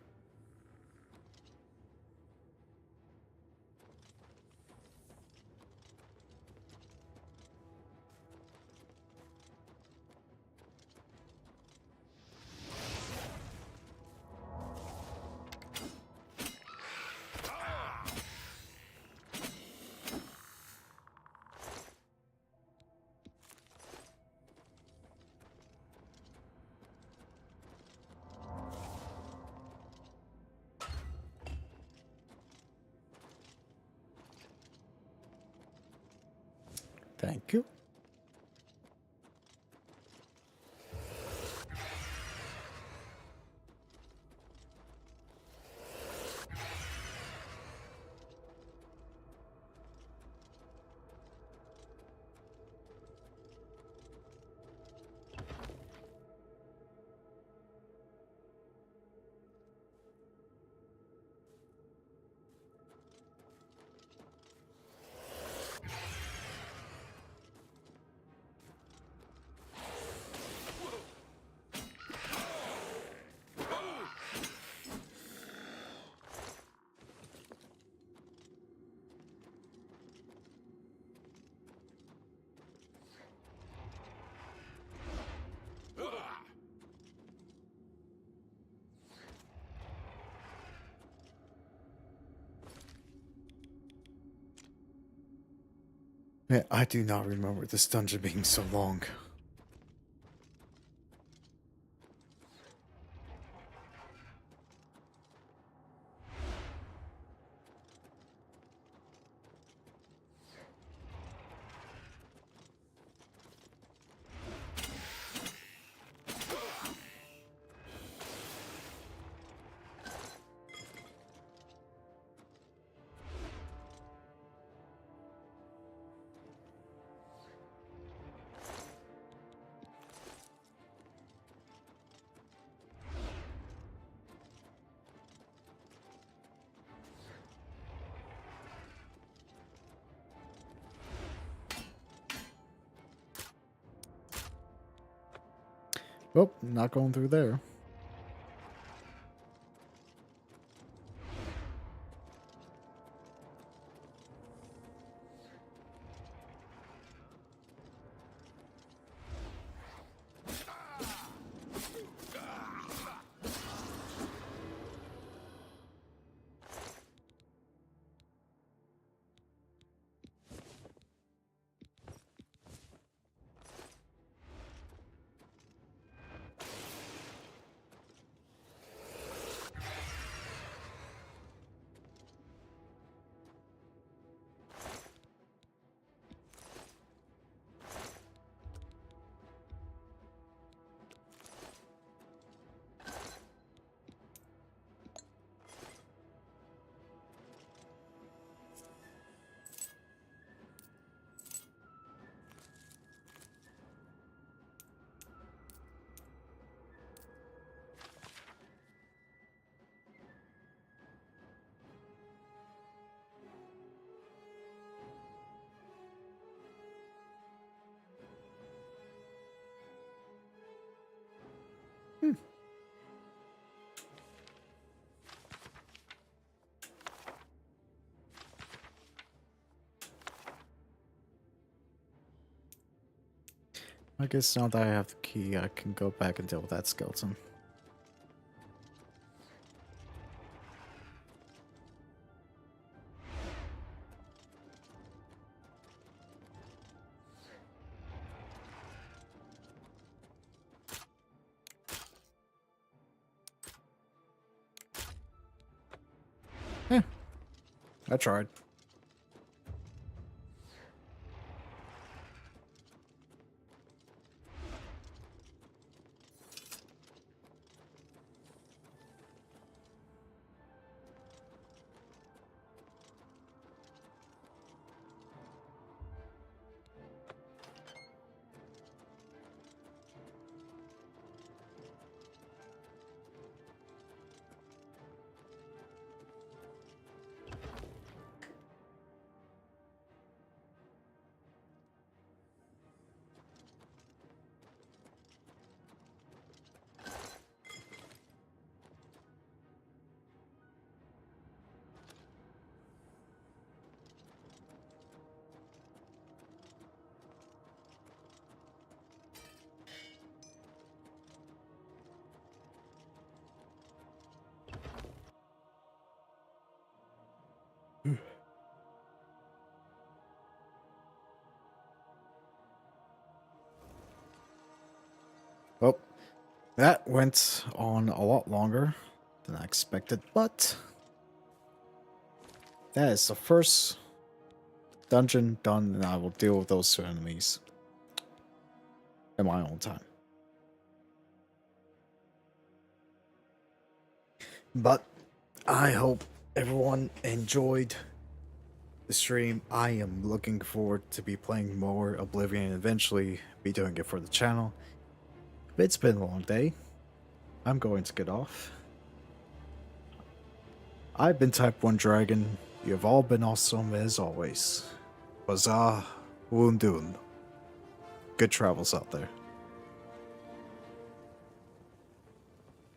Thank you. Man, I do not remember this dungeon being so long. Oh, not going through there. I guess now that I have the key, I can go back and deal with that skeleton. Eh, I tried. Well, that went on a lot longer than I expected, but that is the first dungeon done, and I will deal with those two enemies in my own time. But I hope everyone enjoyed the stream. I am looking forward to be playing more Oblivion and eventually be doing it for the channel. It's been a long day. I'm going to get off. I've been Type 1 Dragon. You have all been awesome as always. Bazaar Wundun. Good travels out there.